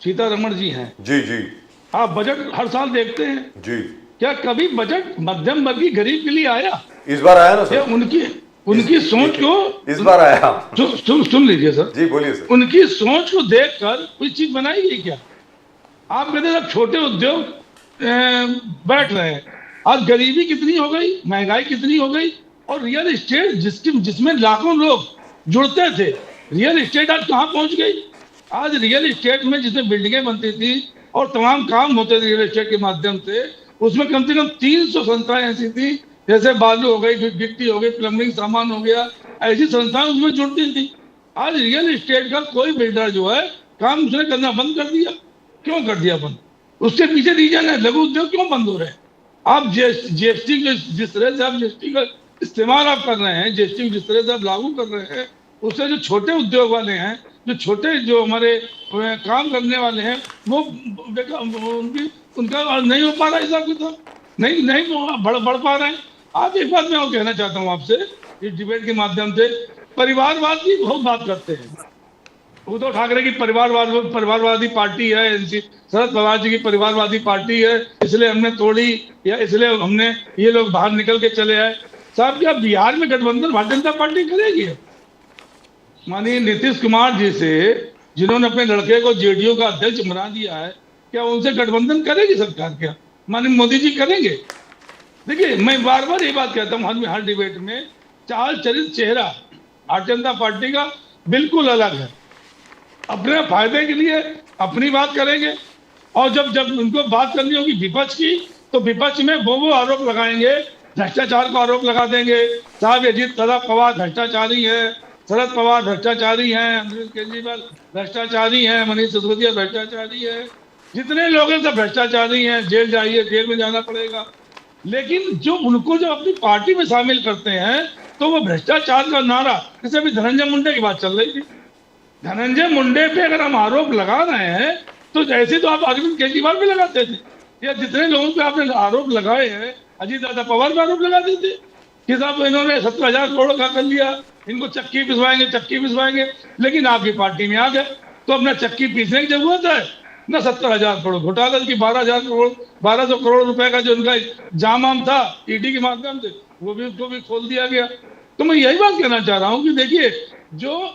सीतारमण जी हैं। जी जी आप बजट हर साल देखते हैं, जी। क्या कभी बजट मध्यम वर्गीय गरीब के लिए आया? इस बार आया ना या सर? उनकी सोच को इस बार आया। सुन लीजिए सर जी बोलिए सर। उनकी सोच को देखकर कोई चीज बनाई गई क्या? आप कहते हैं छोटे उद्योग बैठ रहे हैं, आज गरीबी कितनी हो गई, महंगाई कितनी हो गई, और रियल एस्टेट जिसमें लाखों लोग जुड़ते थे, रियल एस्टेट आज कहाँ पहुंच गई? आज रियल एस्टेट में जिसमें बिल्डिंगें बनती थी और तमाम काम होते थे रियल एस्टेट के माध्यम से, उसमें कम से कम 300 संस्थाएं ऐसी थी, जैसे बालू हो गई, गिट्टी हो गई, प्लम्बिंग सामान हो गया, ऐसी संस्थाएं उसमें जुड़ती थी। आज रियल एस्टेट का कोई बिल्डर जो है काम उसने करना बंद कर दिया। क्यों कर दिया बंद? उसके पीछे रीजन है, लघु उद्योग क्यों बंद हो रहे हैं? आप जीएसटी जिस तरह से आप जीएसटी का इस्तेमाल आप कर रहे हैं, जीएसटी जिस तरह से आप लागू कर रहे हैं, उससे जो छोटे उद्योग वाले हैं, जो हमारे काम करने वाले हैं, वो उनका नहीं हो पा रहा हिसाब किताब, नहीं बढ़ पा रहे हैं। आप एक बात मैं और कहना चाहता हूँ आपसे इस डिबेट के माध्यम से, परिवारवाद की बहुत बात करते हैं। उद्धव ठाकरे की परिवारवादी पार्टी है, शरद पवार जी की परिवारवादी पार्टी है, इसलिए हमने तोड़ी या इसलिए हमने ये लोग बाहर निकल के चले आए। साहब क्या बिहार में गठबंधन भारतीय जनता पार्टी करेगी? माननीय नीतीश कुमार जी से, जिन्होंने अपने लड़के को जेडीयू का अध्यक्ष बना दिया है, क्या उनसे गठबंधन करेगी सरकार? क्या माननीय मोदी जी करेंगे? देखिए मैं बार बार ये बात कहता हूँ हर डिबेट में, चाल चरित चेहरा भारतीय जनता पार्टी का बिल्कुल अलग है। अपने फायदे के लिए अपनी बात करेंगे, और जब उनको बात करनी होगी विपक्ष की, तो विपक्ष में वो आरोप लगाएंगे, भ्रष्टाचार का आरोप लगा देंगे। साहब अजीत पवार भ्रष्टाचारी है, शरद पवार भ्रष्टाचारी हैं, अरविंद केजरीवाल भ्रष्टाचारी हैं, मनीष सिसोदिया भ्रष्टाचारी है, जितने लोग हैं सब भ्रष्टाचारी हैं, जेल जाइए, जेल में जाना पड़ेगा। लेकिन जो उनको जो अपनी पार्टी में शामिल करते हैं, तो वो भ्रष्टाचार का नारा, जैसे अभी धनंजय मुंडे की बात चल रही थी, धनंजय मुंडे पे अगर हम आरोप लगा रहे हैं तो ऐसे तो आप अरविंद केजरीवाल पे लगाते थे, या जितने लोगों पे आपने आरोप लगाए हैं, अजीत पवार पे आरोप लगाते थे कि साहब इन्होंने 17,000 करोड़ का कर लिया, इनको चक्की पिसवाएंगे, लेकिन आपकी पार्टी में आ गए तो अपना चक्की पीसने की जरूरत है ना? 17,000 करोड़ घोटाला की 1200 करोड़ रुपए का जो उनका जाम था ईडी के माध्यम से, वो भी उसको भी खोल दिया गया। तो मैं यही बात कहना चाह रहा हूँ कि देखिए, जो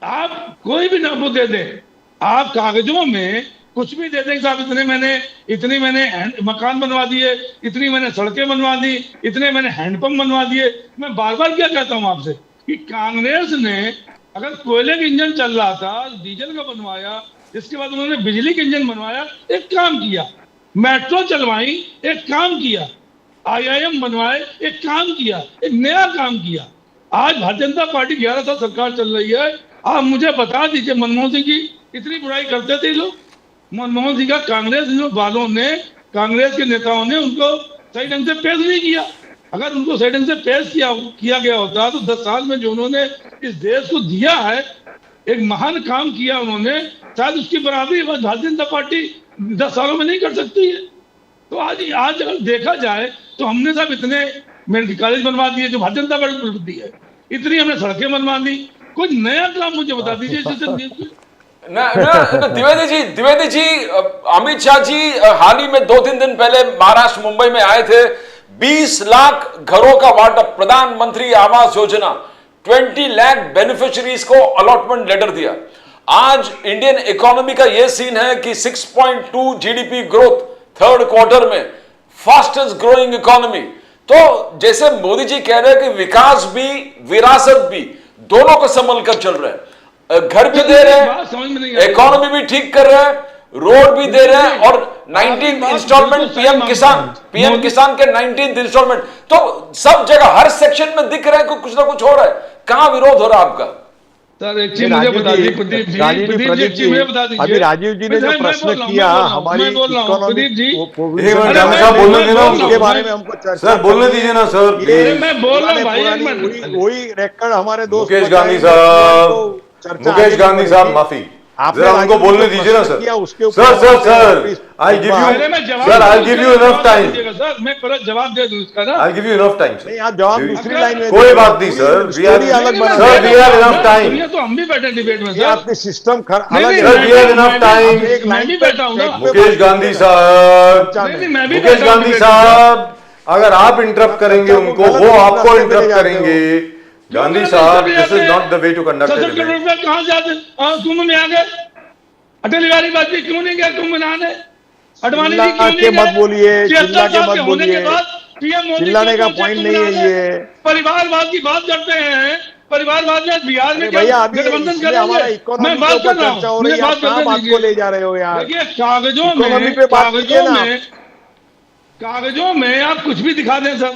आप कोई भी नाम दे दें, आप कागजों में कुछ भी दे दें, साहब इतनी मैंने मकान बनवा दिए, इतनी मैंने सड़कें बनवा दी, इतने मैंने हैंडपंप बनवा दिए। मैं बार बार क्या कहता हूं आपसे कि कांग्रेस ने अगर कोयले का इंजन चल रहा था, डीजल का बनवाया, इसके बाद उन्होंने बिजली का इंजन बनवाया, एक काम किया, मेट्रो चलवाई, एक काम किया, IIM बनवाए, एक काम किया, एक नया काम किया। आज भारतीय जनता पार्टी 11 साल सरकार चल रही है। आप मुझे बता दीजिए, मनमोहन सिंह की इतनी बुराई करते थे लोग, मनमोहन सिंह का कांग्रेस वालों ने, कांग्रेस के नेताओं ने उनको सही ढंग से पेश नहीं किया। अगर उनको सही ढंग से पेश किया गया होता तो 10 साल में जो उन्होंने इस देश को दिया है, एक महान काम किया उन्होंने, शायद उसकी बराबरी भारतीय जनता पार्टी 10 सालों में नहीं कर सकती है। तो आज अगर देखा जाए तो हमने सब इतने मेडिकल कॉलेज बनवा दिए जो भारतीय जनता पार्टी दी है, इतनी हमने सड़कें बनवा दी, कुछ नया काम मुझे बता दीजिए जिससे द्विवेदी जी, अमित शाह जी हाल ही में 2-3 दिन पहले महाराष्ट्र मुंबई में आए थे, 20 लाख घरों का वाटअप, प्रधानमंत्री आवास योजना, 20 लाख बेनिफिशियरीज को अलॉटमेंट लेटर दिया। आज इंडियन इकोनॉमी का यह सीन है कि 6.2 GDP ग्रोथ 3rd क्वार्टर में, फास्टेस्ट ग्रोइंग इकोनॉमी। तो जैसे मोदी जी कह रहे हैं कि विकास भी विरासत भी दोनों को संभल कर चल रहे हैं, घर भी दे रहे हैं, इकोनॉमी भी ठीक कर रहे हैं, रोड भी दे रहे हैं, और 19th इंस्टॉलमेंट पीएम किसान के 19th इंस्टॉलमेंट, तो सब जगह हर सेक्शन में दिख रहा है कि कुछ ना कुछ हो रहा है। कहां विरोध हो रहा है आपका? सर एक चीज मुझे बता दीजिए प्रदीप जी, अभी राजीव जी ने जो प्रश्न किया हमारी प्रदीप जी, उनके बारे में हमको चर्चा, सर बोलने दीजिए ना सर, मैं बोल रहा हूँ भाई, वही रिकॉर्ड हमारे दोस्त मुकेश गांधी साहब, माफी, आपने जरा उनको राजनीति बोलने जो दीजिए ना प्रश्न सर। किया, उसके ऊपर सर जवाब सर देना, सर आई गिव पहले यू मैं जवाब सर आई दूं, गिव उसके यू बाद इनफ टाइम दीजिएगा सर, मैं पूरा जवाब दे दूं इसका ना। I give you enough time नहीं, आप जवाब दूसरी लाइन में कोई दीजिए। बात नहीं सर, पूरी we are- स्टोरी अलग बना Sir, दीजिए। we have enough time. दुनिया तो हम भी बैठे डिबेट में ये सर। आपके सिस्टम अलग नहीं, है। Sir, we have enough मैं time. भी- एक मैं लाइन भी पे बैठा हूँ ना। ट्रैक पे मुकेश बात गांधी कीजिए ना। साहब, चर्चा में। नहीं, मैं भी मुकेश बैठा हूँ गांधी डिबेट में। साहब, अगर आप इंटरप्ट करेंगे चर्चा को उनको, गलत वो आपको रास्ते पे ले इंटरप्ट जाते करेंगे। गांधी लोग साहब, गलत दिस रास्ते is not the way to conduct 70 crore रुपए कहाँ से आते? कुंभ में आ गए। अटल बिहारी वाजपेयी क्यों नहीं गए कुंभ बनाने? अडवाणी जी चिल्ला क्यों नहीं के गए? मत बोलिए, 76 चिल्ला के साल मत के होने के बोलिए। बाद पीएम मोदी चिल्लाने क्यों का पहुंचे point कुंभ नहीं है बनाने? ये। परिवारवाद की बात करते हैं, परिवारवाद में बिहार में अरे क्या भैया, अभी गठबंधन इसमें हमारा करेंगे? इकोनॉमी मैं के बात ऊपर कर रहा हूँ, चर्चा हो रही मुझे है, बात आप कहाँ करने बात को दीजिए। ले जा रहे हो यार? देखिए कागजों इकोनॉमी में पे बात कीजिए ना। कागजों में आप कुछ भी दिखा दें सर,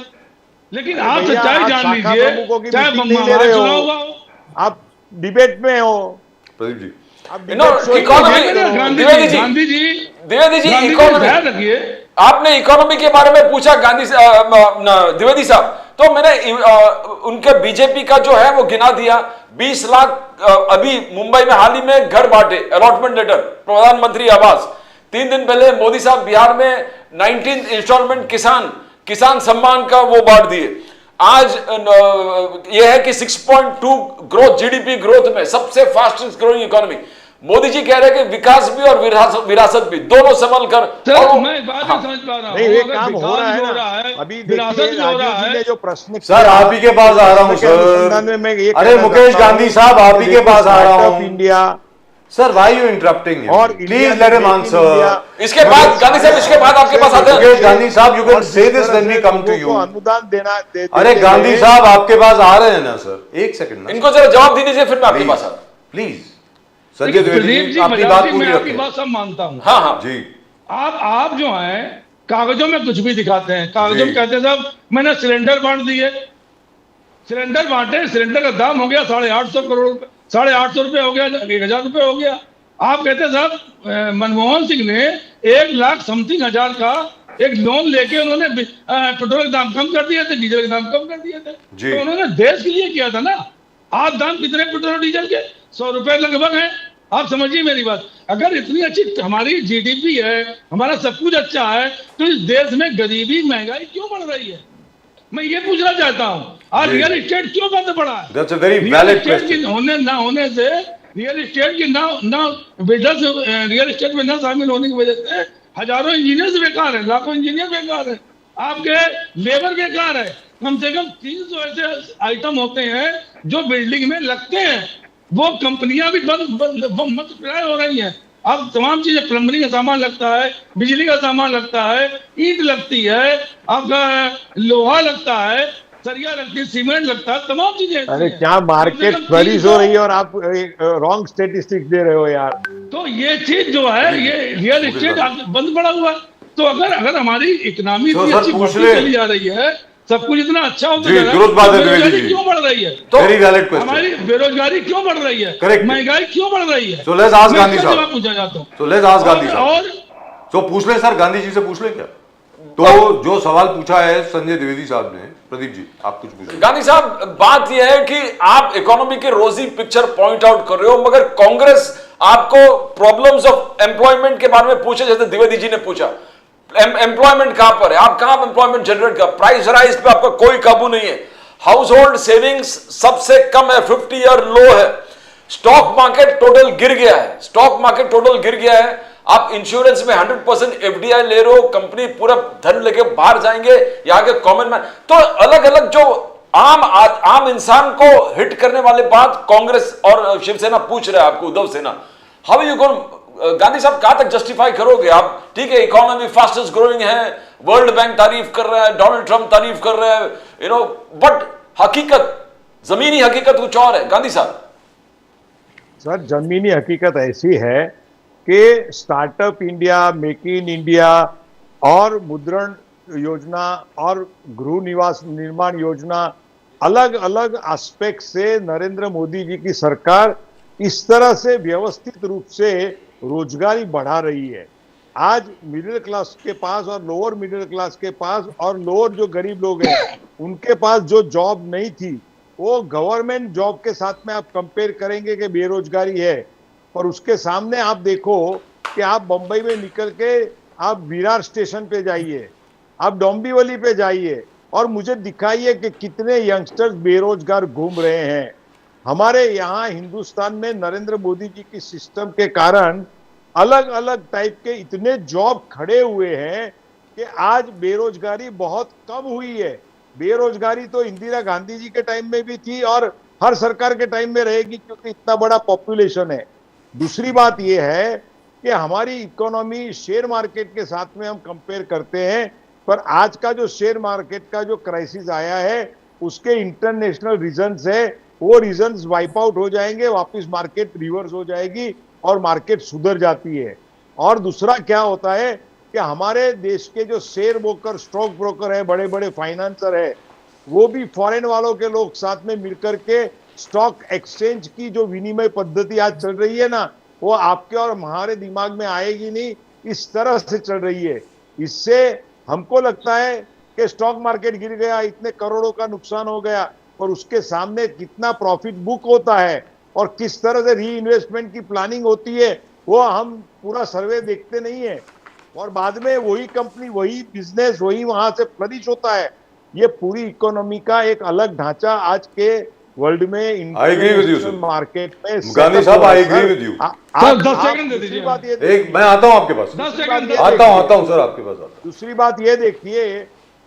लेकिन अरे आप भैया, सच्चाई आप जान शाखा लीजिए। प्रमुखों की चाहे मीटिंग नहीं ले महाराज रहे चुनाव हो, हुआ हो, आप डिबेट में हो। प्रदीप जी, आप You know, debate show economy- में करो। गांधी द्विवेदी जी जी, गांधी जी द्विवेदी जी, गांधी जी इकोनॉमी, ध्यान रखिए। आपने इकोनॉमी के बारे में पूछा गांधी द्विवेदी साहब, तो मैंने उनके बीजेपी का जो है वो गिना दिया। 20 लाख अभी मुंबई में हाल ही में घर बांटे, अलॉटमेंट लेटर, प्रधानमंत्री आवास। 3 दिन पहले मोदी साहब बिहार में 19th इंस्टॉलमेंट किसान सम्मान का वो बांट दिए। आज यह है कि 6.2 ग्रोथ, जीडीपी ग्रोथ में सबसे fastest growing economy. Modi ji कह रहे हैं कि विकास भी और विरासत भी दोनों संभल कर। सर मैं बात नहीं समझ पा रहा हूँ। नहीं, ये अगर काम हो रहा है विकास ना। अभी विरासत देखिए, भी हो रहा राजीव जी ने है। जो प्रश्न सर आप ही के पास आ रहा हूँ अनुसंधान में मैं ये सर। अरे कहना मुकेश चाहता हूँ गांधी साहब, आप ही के कि पास आ रहा स्टार्टअप हूँ। India sir why you interrupting और प्लीज लेट हिम आंसर। इसके बाद गांधी साहब, इसके बाद आपके पास आते हैं। मुकेश गांधी साहब, you can और say जिस this तरह when we से come to लोगों you. को अनुदान देना अरे गांधी साहब आपके पास आ रहे हैं ना सर, एक सेकंड ना इनको जरा जवाब दे दीजिए, फिर मैं आपके पास आता हूं। प्लीज। संजय द्विवेदी प्रदीप जी जी अपनी बात मजाक, पूरी मैं आपकी रखें। बात सब मानता हूँ। हाँ हाँ जी आप जो हैं कागजों में कुछ भी दिखाते हैं। कागजों में जी। कहते हैं साहब मैंने सिलेंडर बांट दिए, सिलेंडर बांटे, सिलेंडर का दाम हो गया 850 करोड़ रुपए, 850 रुपए हो गया, 1000 रुपए हो गया। आप कहते हैं साहब मनमोहन सिंह ने 1 लाख समथिंग हजार का एक लोन लेके उन्होंने पेट्रोल के दाम कम कर दिए थे, डीजल के दाम कम कर दिए थे। जी। तो उन्होंने देश के लिए किया था ना। आज दाम कितने पेट्रोल और डीजल के? 100 रुपए लगभग है। आप समझिए मेरी बात। अगर इतनी अच्छी हमारी जीडीपी है, हमारा सब कुछ अच्छा है, तो इस देश में गरीबी महंगाई क्यों बढ़ रही है? मैं ये पूछना चाहता हूँ। आज जी। रियल एस्टेट क्यों बंद पड़ा है? That's a very real valid estate की क्वेश्चन। होने ना होने से, रियल एस्टेट की ना बिजनेस रियल एस्टेट में ना शामिल होने की वजह से हजारों इंजीनियर्स बेकार हैं, लाखों इंजीनियर बेकार हैं, आपके लेबर बेकार है। कम से कम 300 ऐसे आइटम होते हैं जो बिल्डिंग में लगते हैं, वो कंपनियां भी मल्टीप्लाई हो रही हैं। अब तमाम चीजें, प्लम्बरिंग का सामान लगता है, बिजली का सामान लगता है, ईंट लगती है, आपका लोहा लगता है, सरिया लगती है, सीमेंट लगता है, तमाम चीजें ऐसी अरे हैं। क्या मार्केट कम से कम क्वेरीज हो 300 रही है और आप रॉन्ग स्टेटिस्टिक्स दे रहे हो यार। तो ये चीज जो है, ये रियल एस्टेट बंद पड़ा हुआ है। तो अगर हमारी इकोनॉमी तो इतनी सर अच्छी पूछ बढ़ती ले। चली जा रही है, सब कुछ इतना अच्छा होता जी, जा रहा है, दुरुस्त बात है तो द्विवेदी बेरोजगारी जी। क्यों बढ़ रही है? Very valid question. हमारी बेरोजगारी क्यों बढ़ रही है? Correct. महंगाई क्यों बढ़ रही है? So let's ask मैं गांधी इसका साहब। जवाब पूछना चाहता हूँ। तो लेट्स आस्क गांधी साहब। और तो पूछ ले सर, गांधी जी से पूछ ले क्या। तो जो सवाल पूछा है संजय द्विवेदी साहब ने, प्रदीप जी आप कुछ पूछिए। गांधी साहब, बात यह है कि आप इकोनॉमी के रोजी पिक्चर पॉइंट आउट कर रहे हो, मगर कांग्रेस आपको प्रॉब्लम्स ऑफ एम्प्लॉयमेंट के बारे में पूछे, जैसे द्विवेदी जी ने पूछा एम्प्लॉयमेंट कहां पर है, आप कहां एम्प्लॉयमेंट जनरेट कर, प्राइस राइज पे आपका कोई काबू नहीं है, हाउस होल्ड सेविंग्स सबसे कम है, 50 ईयर लो है, स्टॉक मार्केट टोटल गिर गया है, स्टॉक मार्केट टोटल गिर गया है, आप इंश्योरेंस में 100% एफडीआई ले रहे हो, कंपनी पूरा धन लेके बाहर जाएंगे, यहाँ के कॉमन मैन। तो अलग अलग जो आम इंसान को हिट करने वाले बात कांग्रेस और शिवसेना पूछ रहे हैं आपको, उद्धव सेना। हाउ यू गोन, गांधी साहब कहां तक जस्टिफाई करोगे आप? ठीक है, इकोनॉमी फास्टेस्ट ग्रोइंग है, वर्ल्ड बैंक तारीफ कर रहा है, डोनाल्ड ट्रंप तारीफ कर रहे हैं, यू नो, बट हकीकत, जमीनी हकीकत कुछ और है। गांधी साहब सर, जमीनी हकीकत ऐसी है कि startup India, make in India और मुद्रण योजना और गृह निवास निर्माण योजना, अलग अलग एस्पेक्ट से नरेंद्र मोदी जी की सरकार इस तरह से व्यवस्थित रूप से रोजगारी बढ़ा रही है। आज मिडिल क्लास के पास और लोअर मिडिल क्लास के पास और लोअर जो गरीब लोग हैं उनके पास जो जॉब नहीं थी, वो गवर्नमेंट जॉब के साथ में आप कंपेयर करेंगे कि बेरोजगारी है, पर उसके सामने आप देखो कि आप बंबई में निकल के आप विरार स्टेशन पे जाइए, आप डोंबिवली पे जाइए और मुझे दिखाइए कि कितने यंगस्टर्स बेरोजगार घूम रहे हैं। हमारे यहाँ हिंदुस्तान में नरेंद्र मोदी जी की सिस्टम के कारण अलग अलग टाइप के इतने जॉब खड़े हुए हैं कि आज बेरोजगारी बहुत कम हुई है। बेरोजगारी तो इंदिरा गांधी जी के टाइम में भी थी और हर सरकार के टाइम में रहेगी, क्योंकि इतना बड़ा पॉपुलेशन है। दूसरी बात यह है कि हमारी इकोनॉमी शेयर मार्केट के साथ में हम कंपेयर करते हैं, पर आज का जो शेयर मार्केट का जो क्राइसिस आया है उसके इंटरनेशनल रीजंस है, वो रीजंस वाइप आउट हो जाएंगे, वापस मार्केट रिवर्स हो जाएगी और मार्केट सुधर जाती है। और दूसरा क्या होता है कि हमारे देश के जो शेयर ब्रोकर, स्टॉक ब्रोकर है, बड़े बड़े फाइनेंसर है, वो भी फॉरेन वालों के लोग साथ में मिलकर के स्टॉक एक्सचेंज की जो विनिमय पद्धति आज चल रही है ना, वो आपके और हमारे दिमाग में आएगी नहीं, इस तरह से चल रही है। इससे हमको लगता है कि स्टॉक मार्केट गिर गया, इतने करोड़ों का नुकसान हो गया, पर उसके सामने कितना प्रॉफिट बुक होता है और किस तरह से री इन्वेस्टमेंट की प्लानिंग होती है, वो हम पूरा सर्वे देखते नहीं है। और बाद में वही कंपनी, वही बिजनेस, वही वहां से फ्लरिश होता है। ये पूरी इकोनॉमी का एक अलग ढांचा आज के वर्ल्ड में इंटरनेशनल मार्केट में। गांधी साहब, I agree with you. Sir 10 second दे दीजिए। बात ये एक मैं आता हूं आपके पास, 10 सेकंड आता हूं सर आपके पास आता दूसरी बात ये देखिए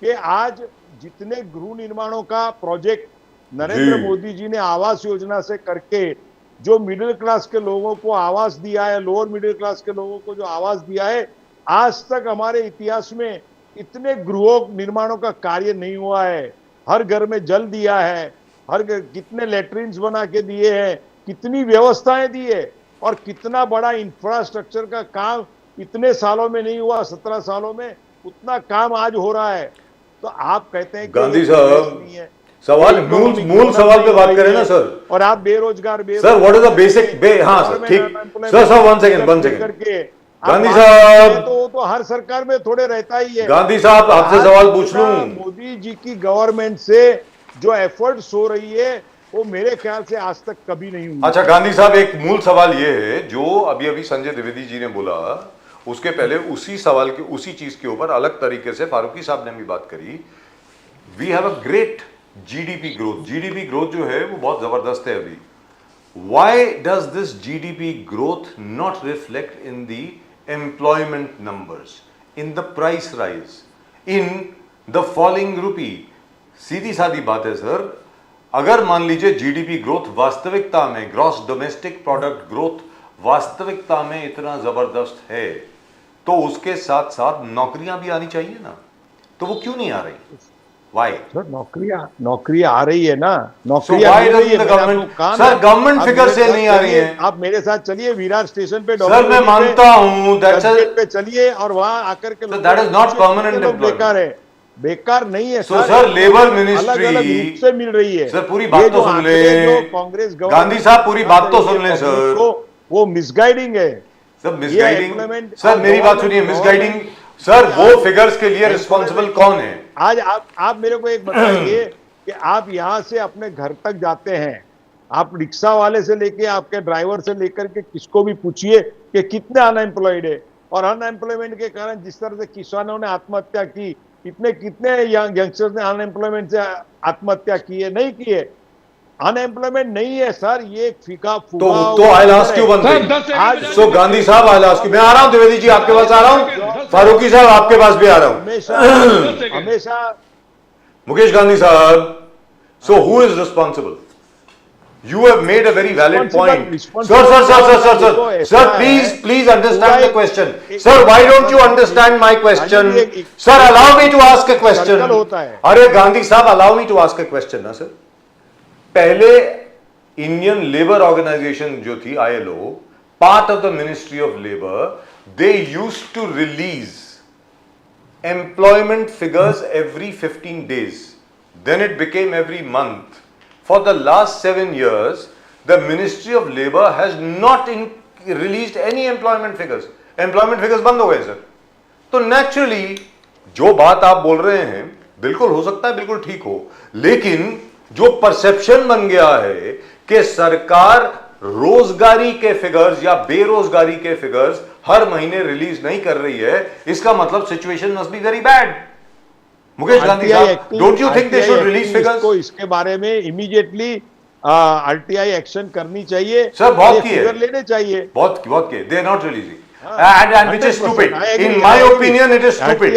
कि आज जितने गृह निर्माणों का प्रोजेक्ट नरेंद्र मोदी जी ने आवास योजना से करके जो मिडिल क्लास के लोगों को आवास दिया है, लोअर मिडिल क्लास के लोगों को जो आवास दिया है, आज तक हमारे इतिहास में इतने गृह निर्माणों का कार्य नहीं हुआ है। हर घर में जल दिया है, हर घर कितने लेटरिन्स बना के दिए हैं, कितनी व्यवस्थाएं दी है, और कितना बड़ा इंफ्रास्ट्रक्चर का काम इतने सालों में नहीं हुआ, 17 सालों में उतना काम आज हो रहा है। तो आप कहते हैं कि गांधी साहब, सवाल मूल सवाल पे बात करें ना सर। और आप बेरोजगार sir, what is the basic हाँ सर, ठीक सर, वन सेकंड करके गांधी साहब, तो हर सरकार में थोड़े रहता ही है। गांधी साहब, आपसे सवाल पूछ लूं। मोदी जी की गवर्नमेंट से जो एफर्ट्स हो रही है वो मेरे ख्याल से आज तक कभी नहीं हुई। अच्छा गांधी साहब, एक मूल सवाल ये है जो अभी अभी संजय द्विवेदी जी ने बोला, उसके पहले उसी सवाल के उसी चीज के ऊपर अलग तरीके से फारूकी साहब ने भी बात करी। We have a great GDP growth जो है वो बहुत जबरदस्त है अभी। Why does this GDP growth not reflect in the employment numbers, in the price rise, in the falling rupee? सीधी सादी बात है सर, अगर मान लीजिए जीडीपी ग्रोथ वास्तविकता में, ग्रॉस डोमेस्टिक प्रोडक्ट ग्रोथ वास्तविकता में इतना जबरदस्त है, तो उसके साथ साथ नौकरियां भी आनी चाहिए ना, तो वो क्यों नहीं आ रही? वाई सर नौकरियां आ रही है ना, सर गवर्नमेंट फिगर से नहीं आ रही है। आप मेरे साथ चलिए विरार स्टेशन पे, सर मैं मानता हूं पे चलिए और वहां आकर के दैट इज नॉट परमानेंट बेकार है, बेकार नहीं है सर लेबर मिनिस्ट्री अलग रूप से मिल रही है। सर पूरी बात तो सुन ले कांग्रेस, गांधी साहब पूरी बात तो सुन ले सर, वो मिसगाइडिंग है सर, मिसगाइडिंग। सर मेरी बात सुनिए, मिसगाइडिंग सर, वो फिगर्स के लिए रिस्पॉन्सिबल कौन है? आज आप मेरे को एक बताइए कि आप यहां से अपने घर तक जाते हैं, आप रिक्शा वाले से लेके आपके ड्राइवर से लेकर के किसको भी पूछिए कि कितने अनएम्प्लॉयड है, और अनएम्प्लॉयमेंट के कारण जिस तरह से किसानों ने आत्महत्या की, कितने यंगस्टर्स ने अनएम्प्लॉयमेंट से आत्महत्या की है? नहीं की है। अनएम्प्लॉयमेंट नहीं है सर, ये फीका फूका। तो I ask you one thing, so Gandhi साहब आई आस्क यू, मैं आ रहा हूं द्विवेदी जी आपके पास आ रहा हूं, फारूकी साहब आपके पास भी आ रहा हूं, हमेशा मुकेश गांधी साहब, so who is responsible? You have made a very valid point. Sir, please understand the question. Sir, why don't you understand my question? Sir, allow me to ask a question. अरे गांधी साहब, allow me to ask a question ना sir. पहले Indian labour organisation जो थी ILO, part of the ministry of labour, they used to release employment figures every 15 days. Then it became every month. For the last 7 years, the Ministry of Labour has not released any employment figures. Employment figures बंद हो गए sir. तो naturally जो बात आप बोल रहे हैं बिल्कुल हो सकता है, बिल्कुल ठीक हो, लेकिन जो परसेप्शन बन गया है कि सरकार रोजगारी के फिगर्स या बेरोजगारी के फिगर्स हर महीने रिलीज नहीं कर रही है, इसका मतलब situation must be very bad. Mukesh Gandhi साहब, don't you think they should release figures? को इसके बारे में इमीडिएटली आरटीआई एक्शन करनी चाहिए सर, बहुत किए, फिगर लेने चाहिए, बहुत किए, they are not releasing and which is stupid. In my opinion, it is stupid.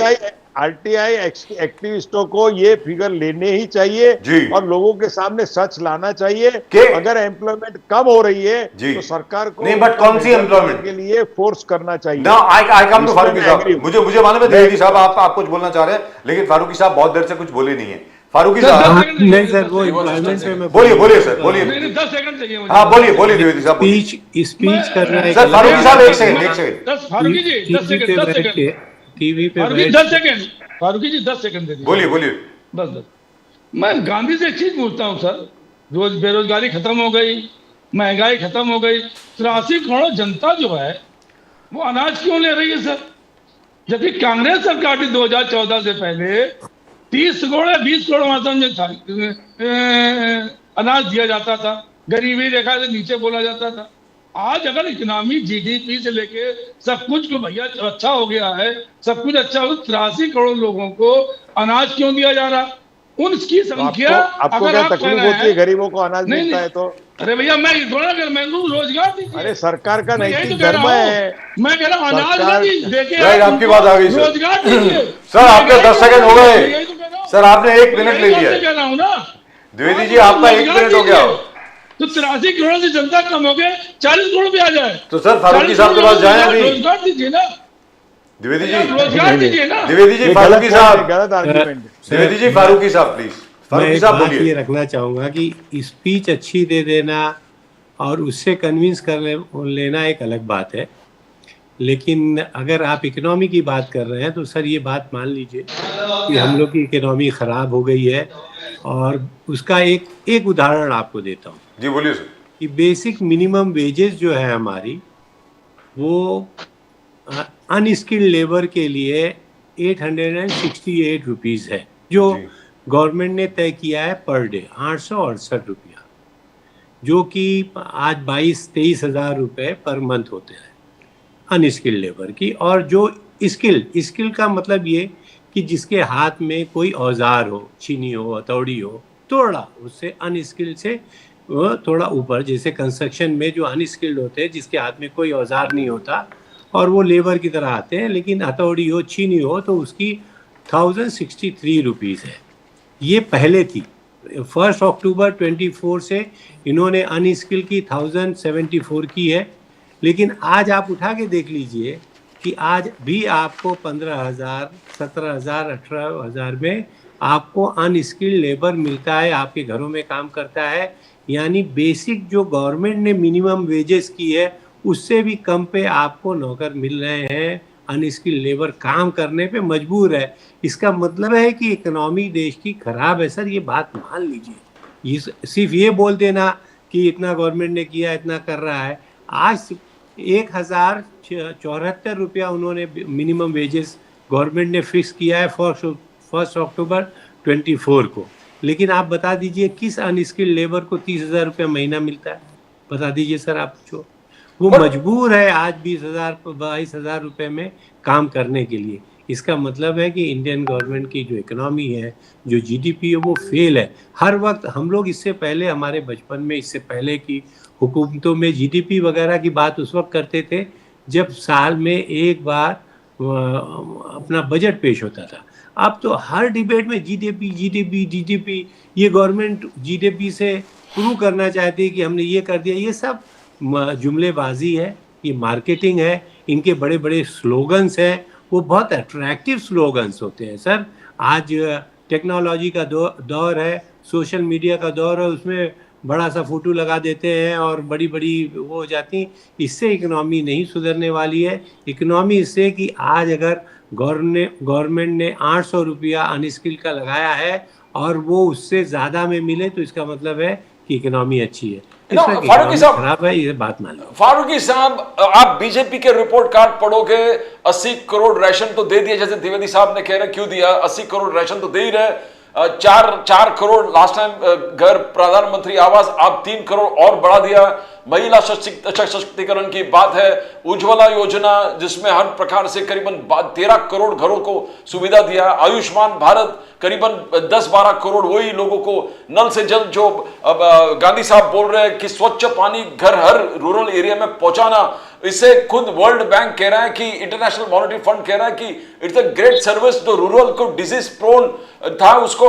RTI एक्टिविस्टों को ये फिगर लेने ही चाहिए जी। और लोगों के सामने सच लाना चाहिए के अगर एम्प्लॉयमेंट कम हो रही है जी। तो सरकार को नहीं, but कौन सी employment? के लिए फोर्स करना चाहिए। Now I come to इसमें फारूकी मैं साहब, agree हूं। मुझे मालूम है द्विवेदी साहब आप कुछ बोलना चाह रहे हैं, लेकिन फारूकी साहब बहुत देर से कुछ बोले नहीं है। फारूकी सर, साहब, नहीं सर, वो एम्प्लॉयमेंट पे मैं बोलिए सर, बोलिए। नहीं 10 सेकंड चाहिए मुझे। हाँ, बोलिए द्विवेदी साहब, बोलिए। स्पीच कर रहा है सर, फारूकी साहब, एक सेकंड। 10 फारूकी जी 10 सेकंड 10 सेकंड टीवी पे फारूकी बैठ 10 सेकंड फारूकी जी 10 सेकंड दे दीजिए। बोलिए। बस मैं गांधी से एक चीज पूछता हूँ सर, रोज बेरोजगारी खत्म हो गई, महंगाई खत्म हो गई, 83 करोड़ जनता जो है वो अनाज क्यों ले रही है सर? जबकि कांग्रेस सरकार भी 2014 से पहले 30 करोड़ या 20 करोड़ मात्रा में था अनाज दिया जाता था, गरीबी रेखा से नीचे बोला जाता था। आज अगर इकोनॉमी जीडीपी से लेके सब कुछ को भैया अच्छा हो गया है, सब कुछ अच्छा हो, 83 करोड़ लोगों को अनाज क्यों दिया जा रहा? उनकी संख्या आपको अगर क्या आप तकलीफ कह होती रहे है हैं गरीबों को अनाज नहीं, मिलता है तो? अरे भैया मैं थोड़ा कर मैं रोजगार दीजिए। अरे सरकार का मैं यही नैतिक तो कह धर्म रहा है। हूँ, मैं कह रहा हूँ अनाज सरकार- नहीं देके राइट, आप आपकी बात आ गई, सर। रोजगार दीजिए। सर, आपके मैं 10 सेकंड हो गए। यही तो कह रहा हूँ। सर, आपने 1 मिनट ले यही लिया बात है। कह रहा हूँ ना, द्विवेदी जी, आपका 1 मिनट हो गया। तो 83 करोड़ से जनता कम हो गए, 40 करोड़ भी आ जाए तो सर, फारूकी साहब के पास जाए अभी। रोजगार दीजिए ना, द्विवेदी जी, रोजगार दीजिए ना। द्विवेदी जी, ये फारूकी साहब, गलत आर्गुमेंट है। द्विवेदी जी, फारूकी साहब प्लीज। मैं फारूकी एक साहब बात ये बोलिए। रखना चाहूँगा कि स्पीच अच्छी दे देना और उससे कन्विंस कर लेना एक अलग बात है, लेकिन अगर आप इकोनॉमी की बात कर रहे हैं तो सर ये बात मान लीजिए कि हम लोग की इकोनॉमी ख़राब हो गई है। और उसका एक उदाहरण आपको देता हूँ जी, बोलिए सर। कि बेसिक मिनिमम वेजेस जो है हमारी, वो अनस्किल्ड लेबर के लिए 868 रुपीज़ है, जो जी। गवर्नमेंट ने तय किया है पर डे 868 रुपया, जो कि आज 22-23 हज़ार रुपये पर मंथ होते हैं अनस्किल्ड लेबर की। और जो स्किल का मतलब ये कि जिसके हाथ में कोई औजार हो, छीनी हो, हथौड़ी हो, थोड़ा उससे अनस्किल्ड से वो थोड़ा ऊपर, जैसे कंस्ट्रक्शन में जो अनस्किल्ड होते हैं जिसके हाथ में कोई औजार नहीं होता और वो लेबर की तरह आते हैं, लेकिन हथौड़ी हो, छीनी हो, तो उसकी 1063 रुपीज़ है। ये पहले थी। 1 अक्टूबर 24 से इन्होंने अनस्किल की 1074 की है। लेकिन आज आप उठा के देख लीजिए कि आज भी आपको 15,000, 17,000, 18,000 में आपको अनस्किल्ड लेबर मिलता है, आपके घरों में काम करता है। यानी बेसिक जो गवर्नमेंट ने मिनिमम वेजेस की है उससे भी कम पे आपको नौकर मिल रहे हैं। अनस्किल्ड लेबर काम करने पे मजबूर है। इसका मतलब है कि इकोनॉमी देश की खराब है सर, ये बात मान लीजिए। ये सिर्फ ये बोल देना कि इतना गवर्नमेंट ने किया, इतना कर रहा है। आज 1074 रुपया उन्होंने मिनिमम वेजेस गवर्नमेंट ने फिक्स किया है 1 अक्टूबर 24 को। लेकिन आप बता दीजिए किस अनस्किल्ड लेबर को 30,000 रुपया महीना मिलता है? बता दीजिए सर आप जो वो मजबूर है आज 20,000-22,000 रुपये में काम करने के लिए। इसका मतलब है कि इंडियन गवर्नमेंट की जो इकोनॉमी है, जो जीडीपी है, वो फेल है। हर वक्त हम लोग इससे पहले, हमारे बचपन में इससे पहले की हुकूमतों में जीडीपी वगैरह की बात उस वक्त करते थे जब साल में एक बार अपना बजट पेश होता था। अब तो हर डिबेट में जीडीपी, ये गवर्नमेंट जीडीपी से प्रूव करना चाहती है कि हमने ये कर दिया। ये सब जुमलेबाजी है, ये मार्केटिंग है। इनके बड़े बड़े स्लोगन्स हैं, वो बहुत अट्रैक्टिव स्लोगन्स होते हैं सर। आज टेक्नोलॉजी का दौर है, सोशल मीडिया का दौर है, उसमें बड़ा सा फोटो लगा देते हैं और बड़ी बड़ी वो हो जाती। इससे इकोनॉमी नहीं सुधरने वाली है। इकोनॉमी इससे कि आज अगर गवर्नमेंट ने 800 रुपया अनस्किल्ड का लगाया है और वो उससे ज़्यादा में मिले तो इसका मतलब है कि इकोनॉमी अच्छी है। फारूकी साहब, खराब है, ये बात मान लो। फारूकी साहब, आप बीजेपी के रिपोर्ट कार्ड पढ़ोगे, 80 करोड़ राशन तो दे दिए, जैसे द्विवेदी साहब ने कह रहे क्यों दिया, 80 करोड़ राशन तो दे ही रहे। 4 करोड़ लास्ट टाइम घर प्रधानमंत्री आवास, आप 3 करोड़ और बढ़ा दिया। महिला सशक्तिकरण की बात है, उज्ज्वला योजना जिसमें हर प्रकार से करीबन 13 करोड़ घरों को सुविधा दिया। आयुष्मान भारत करीबन 10-12 करोड़ वही लोगों को नल से जल, जो गांधी साहब बोल रहे हैं कि स्वच्छ पानी घर हर रूरल एरिया में पहुंचाना, इसे खुद वर्ल्ड बैंक कह रहा है कि इंटरनेशनल मॉनेटरी फंड कह रहा है कि इट्स अ ग्रेट सर्विस। जो रूरल को डिजीज प्रोन था उसको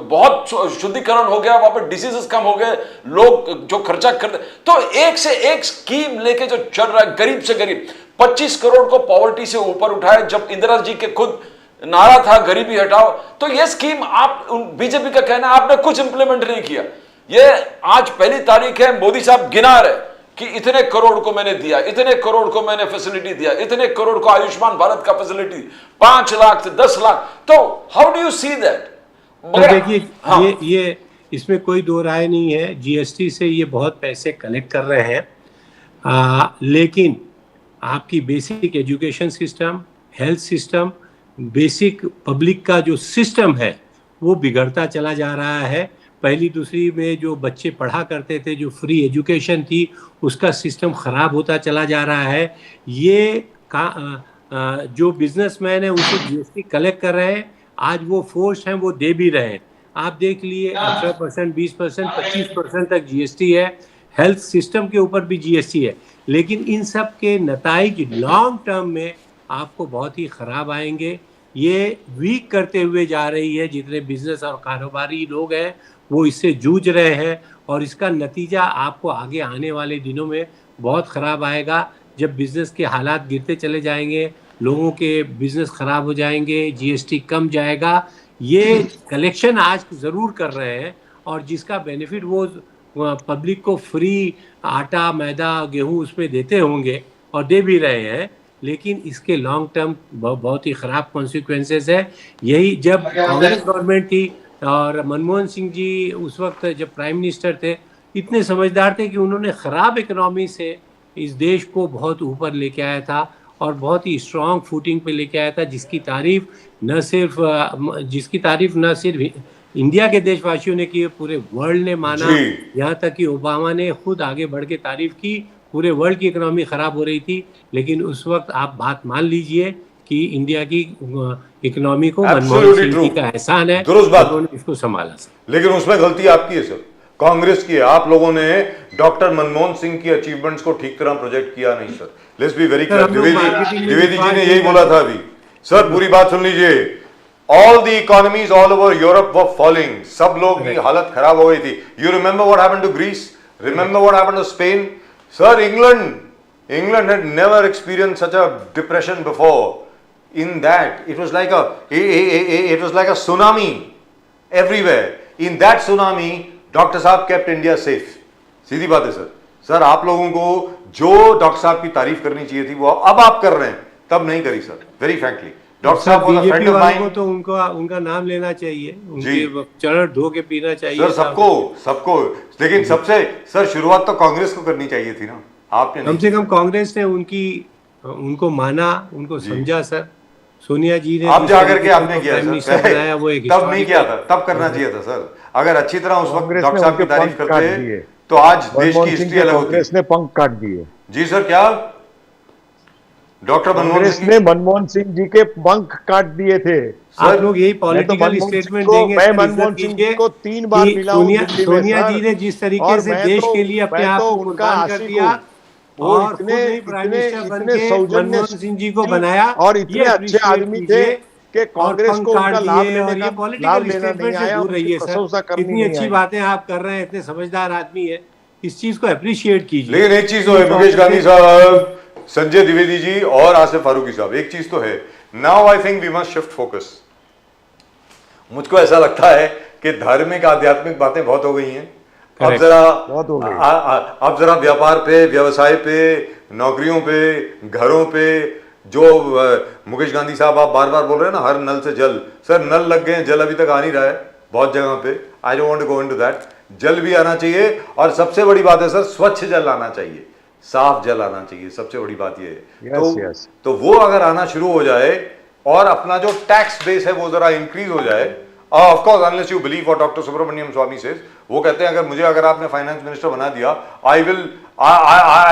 बहुत शुद्धिकरण हो गया, वहां पर डिजीजेस कम हो गए, लोग जो खर्चा करते। तो एक से एक स्कीम लेके जो चल रहा है, गरीब से गरीब 25 करोड़ को पॉवर्टी से ऊपर उठाए, जब इंदिरा जी के खुद नारा था गरीबी हटाओ। तो ये स्कीम आप बीजेपी का कहना है आपने कुछ इंप्लीमेंट नहीं किया। ये आज पहली तारीख है, मोदी साहब गिना रहे कि इतने करोड़ को मैंने दिया, इतने करोड़ को मैंने फैसिलिटी दिया, इतने करोड़ को आयुष्मान भारत का फैसिलिटी, 5 लाख से 10 लाख। तो how do you see that? देखिए, हाँ, ये इसमें कोई दो राय नहीं है, जीएसटी से ये बहुत पैसे कलेक्ट कर रहे हैं, लेकिन आपकी basic education system, health system, basic public का जो सिस्टम है वो बिगड़ता चला जा रहा है। पहली दूसरी में जो बच्चे पढ़ा करते थे, जो फ्री एजुकेशन थी, उसका सिस्टम ख़राब होता चला जा रहा है। ये जो बिजनेसमैन है उसे जीएसटी कलेक्ट कर रहे हैं, आज वो फोर्स हैं, वो दे भी रहे हैं। आप देख लिए 18%, 20%, 25% तक जीएसटी है। हेल्थ सिस्टम के ऊपर भी जीएसटी है, लेकिन इन सब के नताइज लॉन्ग टर्म में आपको बहुत ही ख़राब आएंगे। ये वीक करते हुए जा रही है, जितने बिजनेस और कारोबारी लोग हैं वो इससे जूझ रहे हैं, और इसका नतीजा आपको आगे आने वाले दिनों में बहुत ख़राब आएगा। जब बिज़नेस के हालात गिरते चले जाएंगे, लोगों के बिज़नेस ख़राब हो जाएंगे, जीएसटी कम जाएगा। ये कलेक्शन आज ज़रूर कर रहे हैं, और जिसका बेनिफिट वो पब्लिक को फ्री आटा, मैदा, गेहूँ उसमें देते होंगे, और दे भी रहे हैं, लेकिन इसके लॉन्ग टर्म बहुत ही ख़राब कॉन्सिक्वेंसेस है। यही जब कांग्रेस गवर्नमेंट थी और मनमोहन सिंह जी उस वक्त जब प्राइम मिनिस्टर थे, इतने समझदार थे कि उन्होंने ख़राब इकनॉमी से इस देश को बहुत ऊपर लेके आया था, और बहुत ही स्ट्रॉन्ग फूटिंग पे लेके आया था, जिसकी तारीफ न सिर्फ इंडिया के देशवासियों ने की, पूरे वर्ल्ड ने माना। यहाँ तक कि ओबामा ने खुद आगे बढ़ के तारीफ की। पूरे वर्ल्ड की इकोनॉमी ख़राब हो रही थी, लेकिन उस वक्त आप बात मान लीजिए कि इंडिया की इकोनॉमी को मनमोहन सिंह जी का एहसान है, उन्होंने इसको संभाला। लेकिन उसमें गलती आपकी है सर, कांग्रेस की है। आप लोगों ने डॉक्टर मनमोहन सिंह की अचीवमेंट्स को ठीक तरह प्रोजेक्ट किया नहीं sir. Let's be very clear. Dwivedi ji ने यही बोला था अभी। सर पूरी बात सुन लीजिए। All the economies all over Europe were falling, सब लोग की हालत खराब हो गई थी। You remember what happened to Greece, remember what happened to Spain. Sir England had never experienced such a depression before. In that, it was like a tsunami everywhere. In that tsunami, Dr. साहब kept India safe. सीधी बात है sir. Sir आप लोगों को जो doctor साहब की तारीफ करनी चाहिए थी वो अब आप कर रहे हैं, तब नहीं करी सर। वेरी फ्रैंकली, डॉक्टर साहब को फ्रेंड ऑफ माइन, तो उनका नाम लेना चाहिए, उनके चरण धो के पीना चाहिए सर सबको। लेकिन सबसे सर शुरुआत तो कांग्रेस को करनी चाहिए थी ना, आपने कम से कम कांग्रेस ने उनको माना, उनको समझा। सर सोनिया जी ने आप जाकर के आपने किया सर, वो एक तब नहीं किया था, तब करना चाहिए था सर। अगर अच्छी तरह उस वक्त डॉक्टर साहब की तारीफ करते तो आज देश की हिस्ट्री अलग होती। कांग्रेस ने पंख काट दिए। जी सर, क्या डॉक्टर मनमोहन सिंह जी के पंख काट दिए थे। आप लोग यही पॉलिटिकल स्टेटमेंट देंगे। मैं मनमोहन सिंह जी को 3 बार मिला हूं। सोनिया जी ने जिस तरीके से देश के लिए अपने आप को कुर्बान कर दिया, और इतने मनमोहन सिंह जी को बनाया, और इतने अच्छे आदमी थे कि कांग्रेस को उनका लाभ लेने पॉलिटिकल स्टेटमेंट से दूर रहिए सर। इतनी अच्छी बातें आप कर रहे हैं, इतने समझदार आदमी है, इस चीज को अप्रिशिएट कीजिए। लेकिन एक चीज तो है, मुकेश गांधी साहब, संजय द्विवेदी जी और आसिफ फारूकी साहब, एक चीज तो है, now I think we must shift focus. मुझको ऐसा लगता है कि धार्मिक आध्यात्मिक बातें बहुत हो गई हैं। अब जरा व्यापार पे, व्यवसाय पे, नौकरियों पे, घरों पे, जो मुकेश गांधी साहब आप बार बार बोल रहे हैं ना, हर नल से जल। सर नल लग गए, जल अभी तक आ नहीं रहा है बहुत जगह पे। I don't want to go into that. जल भी आना चाहिए, और सबसे बड़ी बात है सर, स्वच्छ जल आना चाहिए, साफ जल आना चाहिए, सबसे बड़ी बात ये है। तो वो अगर आना शुरू हो जाए, और अपना जो टैक्स बेस है वो जरा इंक्रीज हो जाए, of course unless you believe what doctor Subramanian Swamy says, वो कहते हैं अगर आपने फाइनेंस मिनिस्टर बना दिया, I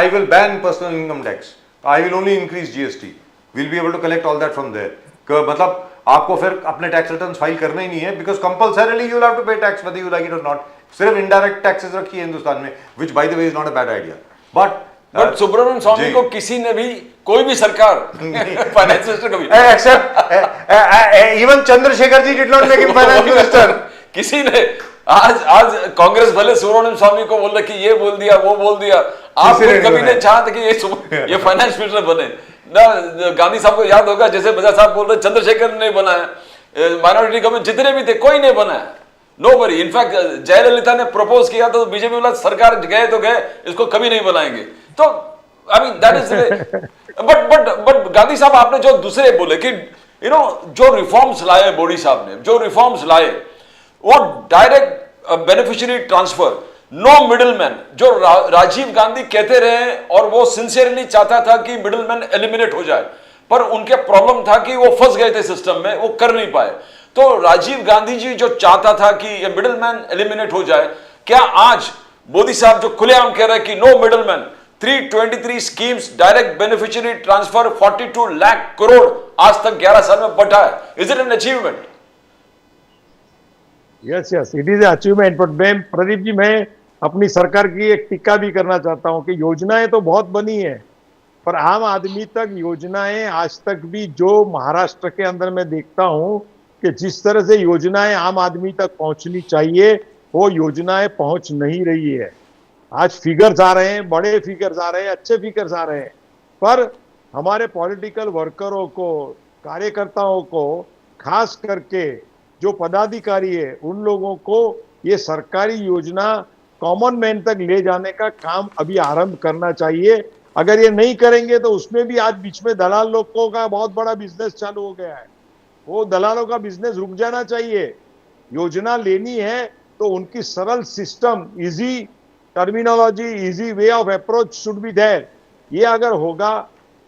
will ban personal income tax, I will only increase GST, will be able to collect all that from there. मतलब आपको फिर अपने टैक्स रिटर्न्स फाइल करने ही नहीं है, because compulsorily you will have to pay tax whether you like it और not. सिर्फ इनडायरेक्ट टैक्सेस रखी है हिंदुस्तान में, which by the way is not a bad idea. But Subramanian Swamy को किसी ने भी, कोई भी सरकार फाइनेंस मिनिस्टर कभी, except even Chandrashekhar ji did not make him finance minister. किसी ने आज कांग्रेस भले सुब्रमण्यम स्वामी को बोल रहे कि ये बोल दिया वो बोल दिया, आप कभी नहीं चाहते कि ये फाइनेंस मिनिस्टर बने ना। गांधी साहब को याद होगा, जैसे बजाज साहब बोल रहे चंद्रशेखर ने बनाया, माइनॉरिटी गवर्नमेंट जितने भी थे कोई नहीं बनाया, नोबडी। इनफैक्ट जयललिता ने प्रपोज किया तो बीजेपी वाला सरकार गए तो गए, इसको कभी नहीं बनाएंगे। तो I mean that is but Gandhi साहब आपने जो दूसरे बोले कि जो रिफॉर्म्स लाए मोदी साहब ने, जो रिफॉर्म्स लाए वो direct beneficiary transfer, no middleman, जो राजीव गांधी कहते रहे और वो सिंसियरली चाहता था कि मिडिलमैन एलिमिनेट हो जाए, पर उनके प्रॉब्लम था कि वो फंस गए थे सिस्टम में, वो कर नहीं पाए। तो राजीव गांधी जी जो चाहता था कि ये मिडिलमैन एलिमिनेट हो जाए, क्या आज मोदी साहब जो खुलेआम कह रहे हैं कि no middleman, 323 schemes, direct beneficiary transfer 42 lakh crore आज तक 11 साल में बढ़ा है, is it an achievement? Yes it is achievement. But मैं प्रदीप जी, मैं अपनी सरकार की एक टीका भी करना चाहता हूं कि योजनाएं तो बहुत बनी है, पर आम आदमी तक योजनाएं आज तक भी, जो महाराष्ट्र के अंदर मैं देखता हूं कि जिस तरह से योजनाएं आम आदमी तक पहुंचनी चाहिए वो योजनाएं पहुंच नहीं रही है। आज फिगर्स आ रहे हैं, बड़े फिगर्स आ रहे हैं, अच्छे फिगर्स आ रहे हैं, पर हमारे पॉलिटिकल वर्करों को, कार्यकर्ताओं को, खास करके जो पदाधिकारी है, उन लोगों को ये सरकारी योजना कॉमन मैन तक ले जाने का काम अभी आरंभ करना चाहिए। अगर ये नहीं करेंगे तो उसमें भी आज बीच में दलाल लोगों का बहुत बड़ा बिजनेस चालू हो गया है, वो दलालों का बिजनेस रुक जाना चाहिए। योजना लेनी है तो उनकी सरल system, easy terminology, easy way of approach should be there. ये अगर होगा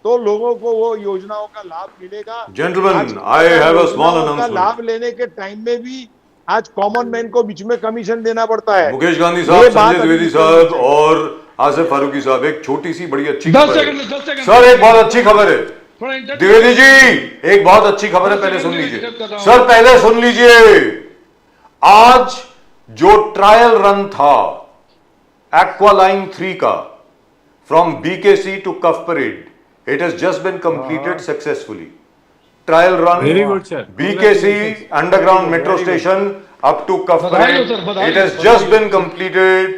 तो लोगों को वो योजनाओं का लाभ मिलेगा। Gentleman, I have a small announcement. लाभ लेने के टाइम में भी आज कॉमन मैन को बीच में कमीशन देना पड़ता है। मुकेश गांधी साहब, संजय द्विवेदी साहब और आसिफ फारूकी साहब, एक छोटी सी बड़ी अच्छी खबर है सर, एक बहुत अच्छी खबर है। द्विवेदी जी, एक बहुत अच्छी खबर है, पहले सुन लीजिए सर, पहले सुन लीजिए। आज जो ट्रायल रन था एक्वालाइन 3 का from BKC to Cuffe Parade, it has just been completed successfully. Trial run, very good sir, BKC underground metro station up to Kaf Parade, it has just been completed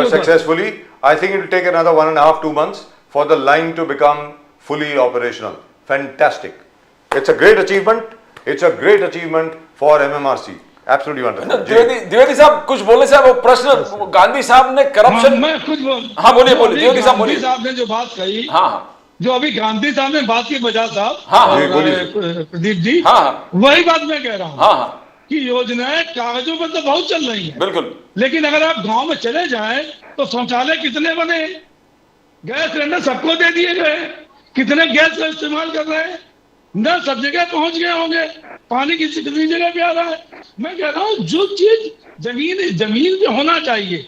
successfully. I think it will take another 1.5-2 months for the line to become fully operational. Fantastic. It's a great achievement. It's a great achievement for MMRC. Absolutely wonderful. Dwivedi साहब कुछ बोले साहब, वो प्रश्न गांधी साहब ने corruption, मैं कुछ हाँ बोलिए द्विवेदी साहब बोलिए। गांधी साहब ने जो बात कही, हाँ जो अभी गांधी साहब ने बात की बजाज साहब, हाँ प्रदीप जी, हाँ वही बात मैं कह रहा हूँ हाँ कि योजनाएं कागजों पर तो बहुत चल रही है, बिल्कुल, लेकिन अगर आप गांव में चले जाएं तो शौचालय कितने बने, गैस सिलेंडर सबको दे दिए गए, कितने गैस का इस्तेमाल कर रहे हैं, न सब जगह पहुंच गए होंगे, पानी कितनी जगह पे आ रहा है। मैं कह रहा हूँ जो चीज जमीन पे होना चाहिए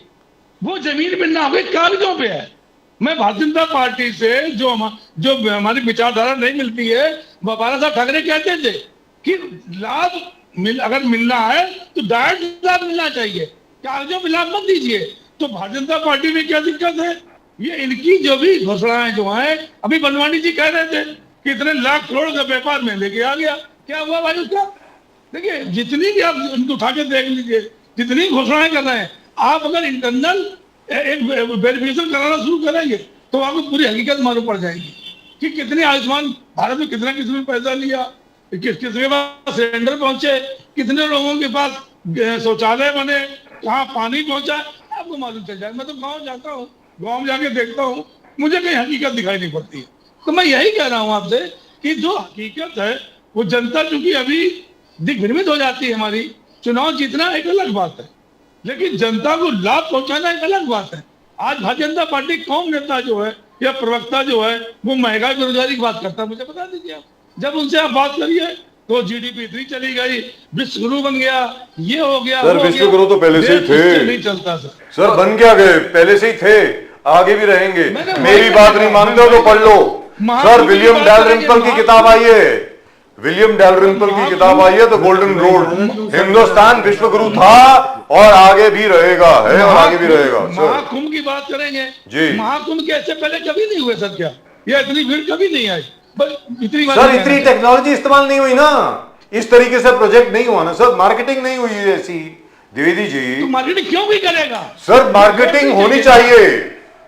वो जमीन पे ना हो, कागजों पे है। मैं भारतीय जनता पार्टी से जो हमारी विचारधारा नहीं मिलती है, बाबा साहब ठाकरे कहते थे कि लाभ अगर मिलना है तो डायरेक्ट लाभ मिलना चाहिए, कागजों पे लाभ मत दीजिए। तो भारतीय जनता पार्टी में क्या दिक्कत है? ये इनकी जो भी घोषणाएं जो हैं, अभी बनवानी जी कह रहे थे कि इतने लाख करोड़ का व्यापार में लेके आ गया, क्या हुआ भाई उसका? देखिए जितनी भी आप उनको उठा के देख लीजिए, जितनी घोषणाएं कर रहे हैं, आप अगर इंटरनल एक वेरिफिकेशन कराना शुरू करेंगे तो आपको पूरी हकीकत मालूम पड़ जाएगी कि कितने आयुष्मान भारत में किसने पैसा लिया, किसके पास सिलेंडर पहुंचे, कितने लोगों के पास शौचालय बने, कहाँ पानी पहुंचा, आपको मालूम चल जाए। मैं तो गाँव जाता हूँ, गाँव में जाके देखता हूँ, मुझे कहीं हकीकत दिखाई नहीं पड़ती है। तो मैं यही कह रहा हूँ आपसे कि जो हकीकत है वो जनता चूंकि अभी दिग्भ्रमित हो जाती है, हमारी चुनाव जीतना एक अलग बात है, लेकिन जनता को लाभ पहुंचाना एक अलग बात है। आज भारतीय जनता पार्टी कौन नेता जो है या प्रवक्ता जो है वो महंगाई बेरोजगारी की बात करता है, मुझे बता दीजिए आप। जब उनसे आप बात करिए तो जीडीपी इतनी चली गई, विश्व गुरु बन गया, ये हो गया, सर वो हो विश्व गया। गुरु तो पहले से ही देश थे उससे नहीं चलता सर। सर, बन क्या गए, पहले से ही थे, आगे भी रहेंगे। मैंने मेरी वही बात कहा, नहीं मानते हो मैं तो पढ़ लो महाकुंभ सर, की विलियम बात डैलरिम्पल करेंगे, की किताब आई है, विलियम डैलरिम्पल की किताब आई है, द गोल्डन रोड। हिंदुस्तान विश्व गुरु था और आगे भी रहेगा, है और आगे भी रहेगा सर। महाकुंभ की बात करेंगे जी। महाकुंभ के ऐसे पहले कभी नहीं हुए सर, क्या ये इतनी भीड़ कभी नहीं आई, बस इतनी बात सर नहीं इतनी कहना टेक्नोलॉजी इस्तेमाल नहीं हुई ना, इस तरीके से प्रोजेक्ट नहीं हुआ ना सर, मार्केटिंग नहीं हुई है ऐसी। द्विवेदी चाहिए। जी तो मार्केटिंग क्यों भी करेगा सर, मार्केटिंग होनी चाहिए,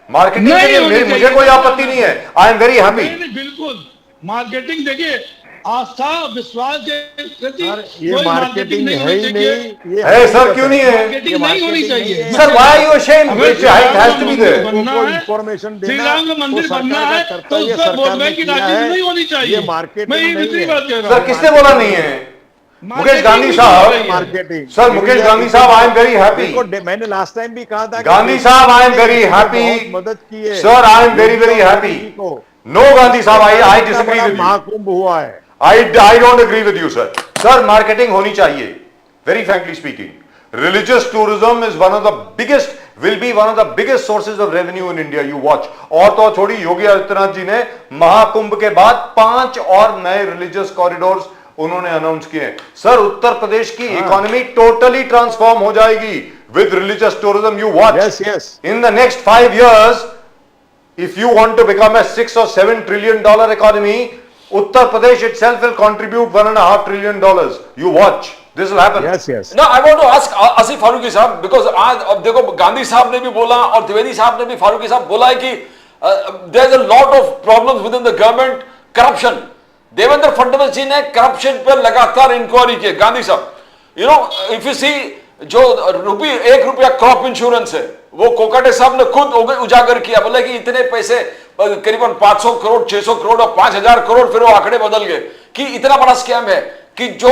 मार्केटिंग नहीं के लिए होनी मुझे चाहिए। कोई आपत्ति नहीं है, आई एम वेरी हैप्पी। नहीं, नहीं, बिल्कुल मार्केटिंग देखिए, आस्था विश्वास के प्रति सर ये कोई मार्केटिंग है होनी ही चाहिए। नहीं, ये है सर, क्यों नहीं है? मार्केटिंग नहीं होनी चाहिए sir why are you ashamed, अगर which height has to be there? बनना को है, इंफॉर्मेशन श्री देना राम का मंदिर वो सरकार बनना का है कर्तव्य तो उसमें सरकार बोलबे ने की किया राजनीति है। नहीं होनी चाहिए। ये मार्केटिंग मैं ये नहीं दूसरी है। बात कह रहा सर हूँ। किसने बोला नहीं है? मुकेश गांधी साहब, मार्केटिंग सर मुकेश गांधी साहब, आई एम वेरी हैप्पी। देखो मैंने लास्ट टाइम भी कहा था कि गांधी साहब, आई एम वेरी बहुत हैप्पी मदद की है sir, I am very very happy. No Gandhi साहब, I disagree with you, Mahakumbh हुआ है। I don't agree with you, sir. Sir, marketing होनी चाहिए. Very frankly speaking, religious tourism is one of the biggest, will be one of the biggest sources of revenue in India. You watch. और तो छोड़ी, योगी आदित्यनाथ जी ने महाकुंभ के बाद 5 और नए religious corridors उन्होंने अनाउंस किए। सर, उत्तर प्रदेश की इकोनॉमी टोटली ट्रांसफॉर्म हो जाएगी with religious tourism. You watch. Yes, yes. In the next 5 years, if you want to become a 6 or 7 trillion dollar economy, Uttar Pradesh itself will contribute $1.5 trillion. You watch, this will happen. Yes, yes. Now I want to ask Asif Farooqui साहब, because आज अब देखो गांधी साहब ने भी बोला और द्विवेदी साहब ने भी, फारूकी साहब बोला है कि there is a lot of problems within the government, corruption. Devendra Fadnavis जी ने करप्शन पर लगातार इंक्वायरी की। गांधी साहब, you know, if you see जो ₹1 क्रॉप इंश्योरेंस है, वो कोकाटे साहब ने खुद उजागर किया, बोले कि इतने पैसे करीबन 500 करोड़, 600 करोड़ और 5000 करोड़, फिर वो आंकड़े बदल गए कि इतना बड़ा स्कैम है कि जो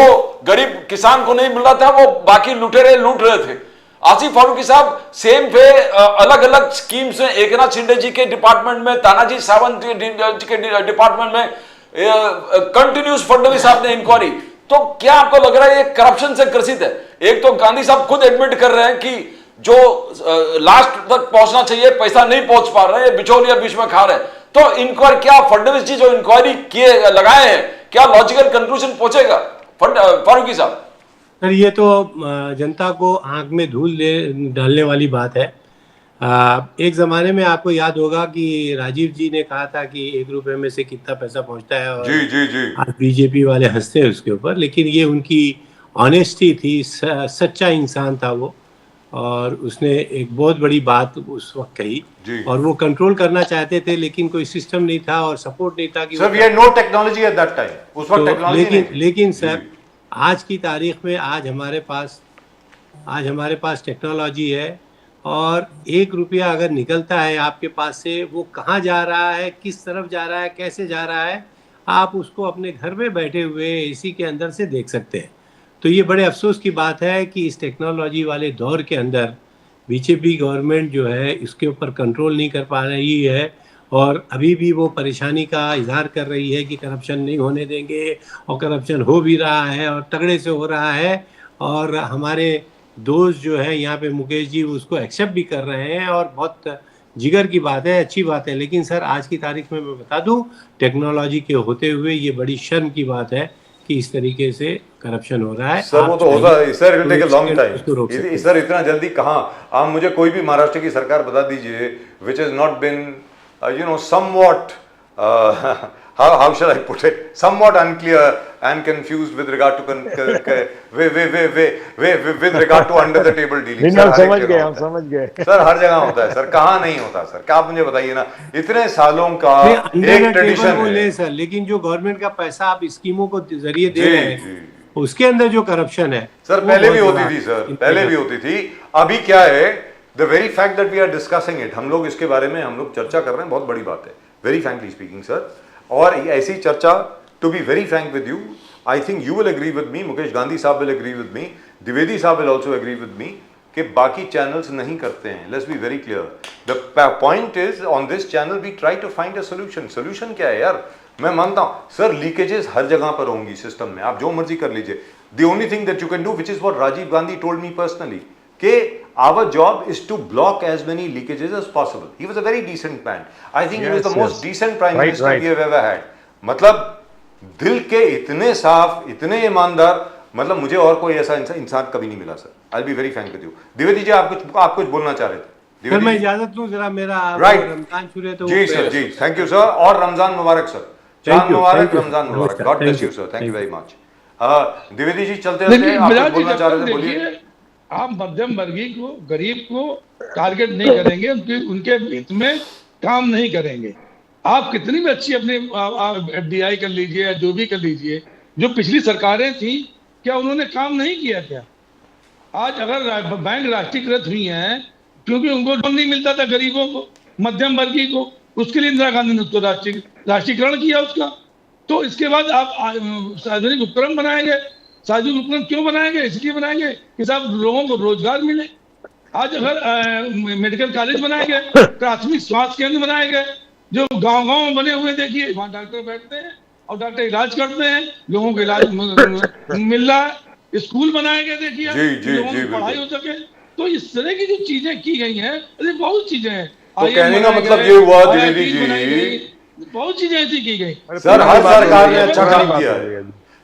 गरीब किसान को नहीं मिल रहा था वो बाकी लुटेरे लूट रहे थे। आसिफ फारूकी साहब, सेम पे अलग अलग स्कीम्स हैं, एकनाथ शिंदे जी के डिपार्टमेंट में, तानाजी सावंत जी के डिपार्टमेंट में, कंटिन्यूस फडणवीस साहब ने इंक्वायरी। तो क्या आपको लग रहा है ये करप्शन से ग्रसित है? एक तो गांधी साहब खुद एडमिट कर रहे हैं कि जो लास्ट तक पहुंचना चाहिए पैसा नहीं पहुंच पा रहे हैं, बिचौलिया बीच में खा रहे हैं। तो इंक्वायरी, क्या फडणवीस जी जो इंक्वायरी किए लगाए हैं, क्या लॉजिकल कंक्लूजन पहुंचेगा फारूकी साहब? सर ये तो जनता को आंख में धूल डालने वाली बात है। एक ज़माने में आपको याद होगा कि राजीव जी ने कहा था कि ₹1 में से कितना पैसा पहुंचता है, और जी आज बीजेपी वाले हंसते हैं उसके ऊपर, लेकिन ये उनकी ऑनेस्टी थी, सच्चा इंसान था वो, और उसने एक बहुत बड़ी बात उस वक्त कही, और वो कंट्रोल करना चाहते थे लेकिन कोई सिस्टम नहीं था और सपोर्ट नहीं था कि sir, we had no technology at that time, उस वक्त टेक्नोलॉजी नहीं थी। लेकिन सर आज की तारीख में आज हमारे पास टेक्नोलॉजी है, और ₹1 अगर निकलता है आपके पास से, वो कहाँ जा रहा है, किस तरफ जा रहा है, कैसे जा रहा है, आप उसको अपने घर में बैठे हुए एसी के अंदर से देख सकते हैं। तो ये बड़े अफसोस की बात है कि इस टेक्नोलॉजी वाले दौर के अंदर बीजेपी गवर्नमेंट जो है इसके ऊपर कंट्रोल नहीं कर पा रही है, और अभी भी वो परेशानी का इजहार कर रही है कि करप्शन नहीं होने देंगे, और करप्शन हो भी रहा है और तगड़े से हो रहा है। और हमारे दोस्त जो है यहाँ पे मुकेश जी उसको एक्सेप्ट भी कर रहे हैं, और बहुत जिगर की बात है, अच्छी बात है। लेकिन सर आज की तारीख में मैं बता दूं, टेक्नोलॉजी के होते हुए ये बड़ी शर्म की बात है कि इस तरीके से करप्शन हो रहा है। सर वो तो होता है sir, it take a long इसको रोक सकते टाइम हैं। सर, इतना जल्दी कहाँ। आप मुझे कोई भी महाराष्ट्र की सरकार बता दीजिए which is not been somewhat how shall I put it, somewhat unclear and confused with regard to with regard to under the table dealing. हम समझ गए सर, हर जगह होता है सर, कहाँ नहीं होता सर? क्या आप मुझे बताइए ना, इतने सालों का एक ट्रेडिशन है सर, लेकिन जो गवर्नमेंट का पैसा आप स्कीमों को जरिए दे रहे हैं उसके अंदर जो करप्शन है सर, पहले भी होती थी सर, पहले भी होती थी। अभी क्या है, the very fact that we are discussing it, हम लोग इसके बारे में हम लोग चर्चा कर रहे हैं, बहुत बड़ी बात है, वेरी फ्रैंकली स्पीकिंग सर। और ऐसी चर्चा, to be very frank with you, I think you will agree with me, Mukesh Gandhi साहब will agree with me, Dwivedi साहब will also agree with me, कि बाकी चैनल्स नहीं करते हैं। Let's be very clear, the point is on this channel we try to find a solution. Solution क्या है यार? मैं मानता हूं सर, लीकेजेस हर जगह पर होंगी सिस्टम में, आप जो मर्जी कर लीजिए। The only thing that you can do, which is what Rajiv Gandhi told me personally, कि our job is to block as many leakages as possible. He was a very decent man. I think he was the most decent prime minister we have ever had. मतलब दिल के इतने साफ, इतने ईमानदार, मतलब मुझे और कोई ऐसा इंसान कभी नहीं मिला sir. I'll be very frank with you. Dwivedi ji आप कुछ बोलना चाह रहे थे? सर मैं इजाजत लूं जरा, मेरा राइट, रमजान शुरू है तो जी सर, जी थैंक यू सर, और रमजान मुबारक सर, चांद मुबारक, रमजान मुबारक, god bless you sir, thank you very much. Dwivedi ji चलते रहते, आप कुछ बोलना चाह रहे थे, बोलिए। आप मध्यम वर्गीय को, गरीब को टारगेट नहीं करेंगे, उनके हित में काम नहीं करेंगे। आप कितनी भी अच्छी अपनी FDI कर लीजिए या जो भी कर लीजिए, जो पिछली सरकारें थी क्या उन्होंने काम नहीं किया क्या? आज अगर बैंक राष्ट्रीयकृत हुई हैं क्योंकि उनको लोन नहीं मिलता था गरीबों को, मध्यम वर्गीय को, उसके लिए इंदिरा गांधी ने उसको राष्ट्रीयकरण किया उसका। तो इसके बाद आप सार्वजनिक उपक्रम बनाएंगे। सार्वजनिक उपक्रम क्यों बनाएंगे? इसलिए बनाएंगे कि सब लोगों को रोजगार मिले। आज अगर मेडिकल कॉलेज बनाएंगे, प्राथमिक स्वास्थ्य केंद्र बनाएंगे, जो गांव-गांव में बने हुए, देखिए वहाँ डॉक्टर बैठते हैं और डॉक्टर इलाज करते हैं, लोगों को इलाज मिल रहा है। स्कूल बनाएंगे, देखिए लोगों की पढ़ाई हो सके। तो इस तरह की जो चीजें की गई हैं, अरे बहुत चीजें हैं। तो कहने का मतलब ये हुआ द्विवेदी जी, बहुत चीजें ऐसी की गई सर, हर सरकार ने अच्छा काम किया है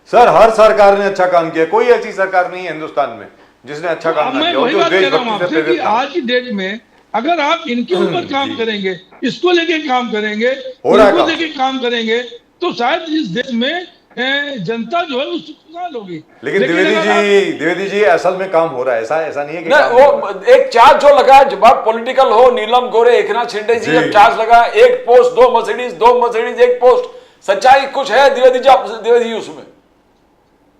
सर, हर सरकार ने अच्छा काम किया। कोई ऐसी सरकार नहीं है हिंदुस्तान में जिसने अच्छा काम ना किया, जो देशभक्ति से प्रेरित था। आज की डेट में अगर आप इनके ऊपर काम करेंगे, इसको लेके काम करेंगे, इनको लेके काम करेंगे, तो शायद इस देश में जनता जो है उसको खुशहाल होगी। लेकिन द्विवेदी जी असल में काम हो रहा है, ऐसा नहीं है कि वो एक चार्ज जो लगा, जब आप पॉलिटिकल हो, नीलम गोरे, एकनाथ शिंदे जी जब चार्ज लगा, एक पोस्ट दो मर्सिडीज एक पोस्ट, सच्चाई कुछ है द्विवेदी जी उसमें?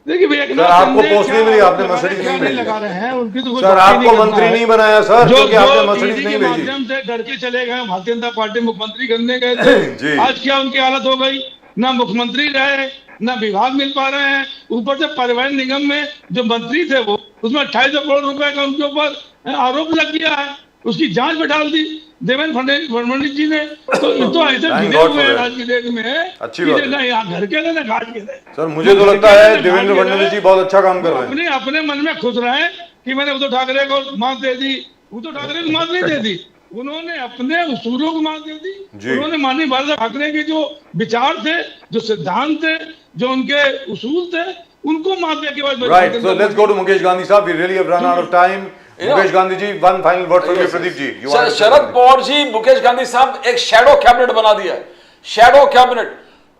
देखिए भैया, आपको पोस्ट नहीं मिली, आपने मर्सिडीज नहीं भेजी लगा रहे हैं उनकी तो सर, आपको मंत्री नहीं बनाया सर, क्योंकि आपने मर्सिडीज नहीं भेजी। माध्यम से डर के चले गए, भारतीय जनता पार्टी मुख्यमंत्री करने गए थे। आज क्या उनकी हालत हो गई? ना मुख्यमंत्री रहे, ना विभाग मिल पा रहे हैं, ऊपर से परिवहन निगम में जो मंत्री थे वो, उसमें 2800 करोड़ रुपए का उनके ऊपर आरोप लग गया है, उसकी जांच बैठा दी देवेंद्र फडणवीस जी ने। तो ऐसे गिरे हुए हैं आज की डेट में, अच्छी बात है। यहाँ घर के ना घाट के सर, मुझे तो लगता है देवेंद्र फडणवीस जी बहुत अच्छा काम कर रहे हैं। अपने मन में खुश रहे कि मैंने उद्धव ठाकरे को मात दे दी। उद्धव ठाकरे को मात नहीं दे दी, उन्होंने अपने उसूलों को मात दे दी। उन्होंने माननीय बाला ठाकरे के जो विचार थे, जो सिद्धांत थे, जो उनके उसूल थे, उनको मात दे के बाद। Right, so let's go to Mukesh Gandhi साहब, we really have run out of time. Mukesh Gandhi ji, one final word for you. Pradeep ji, Sharad Pawar ji, Mukesh Gandhi साहब एक शैडो कैबिनेट बना दिया है, शैडो कैबिनेट।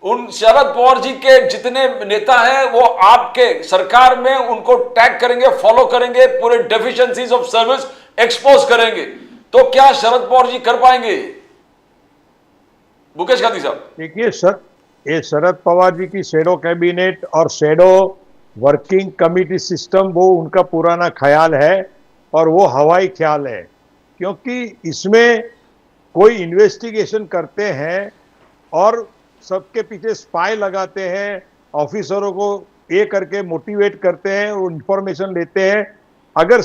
उन शरद पवार जी के जितने नेता हैं वो आपके सरकार में उनको टैग करेंगे, फॉलो करेंगे, पूरे डेफिशिएंसीज ऑफ सर्विस एक्सपोज करेंगे। तो क्या शरद पवार जी कर पाएंगे? मुकेश गांधी साहब, देखिए सर, ये शरद पवार जी की शैडो कैबिनेट और शैडो वर्किंग कमिटी सिस्टम, वो उनका पुराना ख्याल है और वो हवाई ख्याल है, क्योंकि इसमें कोई इन्वेस्टिगेशन करते हैं और सबके पीछे स्पाई लगाते हैं, ऑफिसरों को ये करके मोटिवेट करते हैं और इंफॉर्मेशन लेते हैं। अगर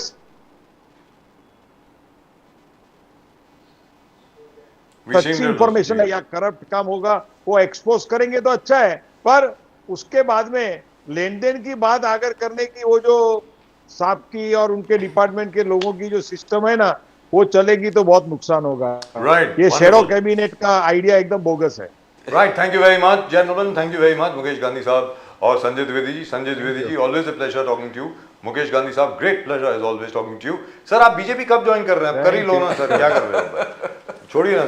सच्ची इंफॉर्मेशन है या करप्ट काम होगा वो एक्सपोज करेंगे तो अच्छा है, पर उसके बाद में लेन देन की बात अगर करने की, वो जो साहब की और उनके डिपार्टमेंट के लोगों की जो सिस्टम है ना, वो चलेगी तो बहुत नुकसान होगा। राइट, ये शैडो कैबिनेट का आइडिया एकदम बोगस है। Right, thank you very much gentleman, thank you very much Mukesh Gandhi साहब और Sanjay Dwivedi ji, always a pleasure talking to you. Mukesh Gandhi साहब, great pleasure as always talking to you. Sir, आप बीजेपी कब ज्वाइन कर रहे हैं? कर ही लो ना सर, क्या कर रहे हैं? छोड़िए ना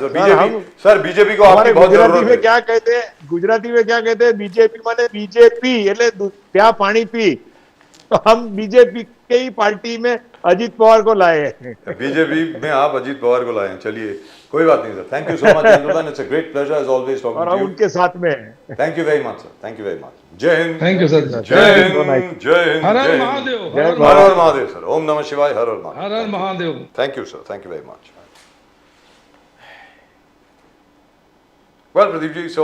सर, बीजेपी को आपकी बहुत जरूरत है। गुजराती में क्या कहते हैं? बीजेपी माने बीजेपी એટલે ત્યાં પાણી પી। तो हम बीजेपी के ही पार्टी में अजीत पवार को लाए हैं। बीजेपी में आप अजीत पवार को लाए हैं, चलिए कोई बात नहीं sir. Thank you so much gentleman, it's a great pleasure as always talking to you. और उनके साथ में हैं। Thank you very much sir, thank you very much. जय हिंद। Thank you sir. जय हिंद, जय हिंद, हर हर जय महादेव, हिंद। हर हर महादेव सर, ओम नमः शिवाय, हर हर महादेव। हर हर Mahadev. Thank you sir, thank you very much. Well, Pradeep ji, so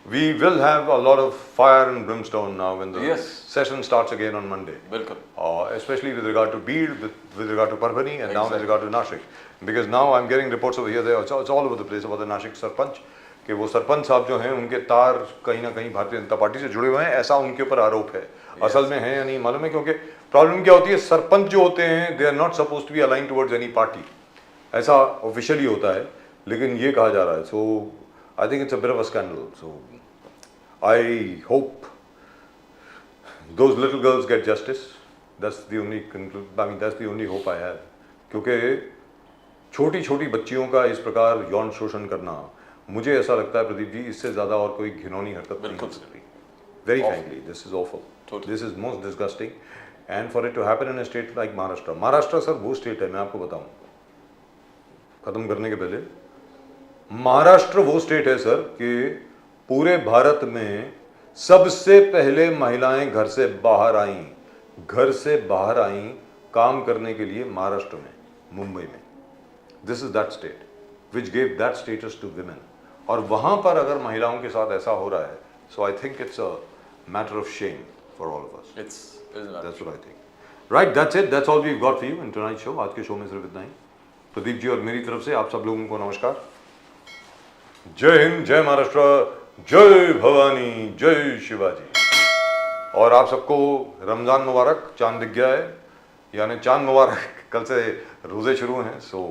we will have a lot of fire and brimstone now when the session starts again on Monday. बिल्कुल, especially with regard to Beed, with regard to Parbhani, and now with regard to Nashik. Because now I'm getting reports over here, there, it's all over the place about the Nashik Sarpanch. कि वो सरपंच साहब जो हैं उनके तार कहीं ना कहीं भारतीय जनता पार्टी से जुड़े हुए हैं, ऐसा उनके ऊपर आरोप है। असल में है या नहीं मालूम है, क्योंकि प्रॉब्लम क्या होती है, सरपंच जो होते हैं they are not suppose to be align towards any party, ऐसा ऑफिशियली होता है, लेकिन ये कहा जा रहा है। So I think it's a bit of a scandal. So I hope those little girls get justice. That's the only that's the only hope I have. क्योंकि छोटी छोटी बच्चियों का इस प्रकार यौन शोषण करना, मुझे ऐसा लगता है प्रदीप जी, इससे ज्यादा और कोई घिनौनी हरकत नहीं हो सकती। Very frankly, this is awful. This is most disgusting. And for it to happen in a state like Maharashtra. Maharashtra sir वो स्टेट है, मैं आपको बताऊं खत्म करने के पहले, महाराष्ट्र वो स्टेट है सर कि पूरे भारत में सबसे पहले महिलाएं घर से बाहर आईं काम करने के लिए महाराष्ट्र में, मुंबई में। This is that state which gave that status to women. और वहां पर अगर महिलाओं के साथ ऐसा हो रहा है, so I think it's a matter of shame for all of us. That's what I think. Right, that's it, that's all we got for you in tonight show. आज के शो में सिर्फ इतना ही। प्रदीप जी और मेरी तरफ से आप सब लोगों को नमस्कार। जय हिंद, जय महाराष्ट्र, जय भवानी, जय शिवाजी। और आप सबको रमजान मुबारक, चांद दिख गया है, यानी चांद मुबारक, कल से रोजे शुरू हैं। सो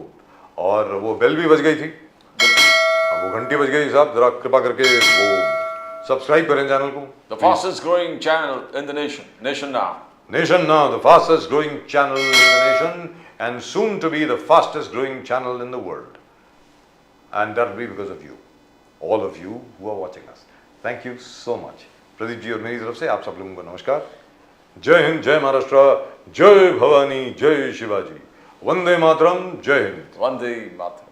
और वो बेल भी बज गई थी, वो घंटी बज गई साहब, जरा कृपा करके वो सब्सक्राइब करें चैनल को। The fastest growing channel in the nation, Nation Now. Nation Now, the fastest growing channel in the nation and soon to be the fastest growing channel in the world. And that will be because of you. All of you who are watching us. Thank you so much. Pradeep ji और मेरी तरफ से आप सब लोगों को नमस्कार। जय हिंद, जय महाराष्ट्र, जय भवानी, जय शिवाजी। वंदे मातरम, जय हिंद। Vande Mataram.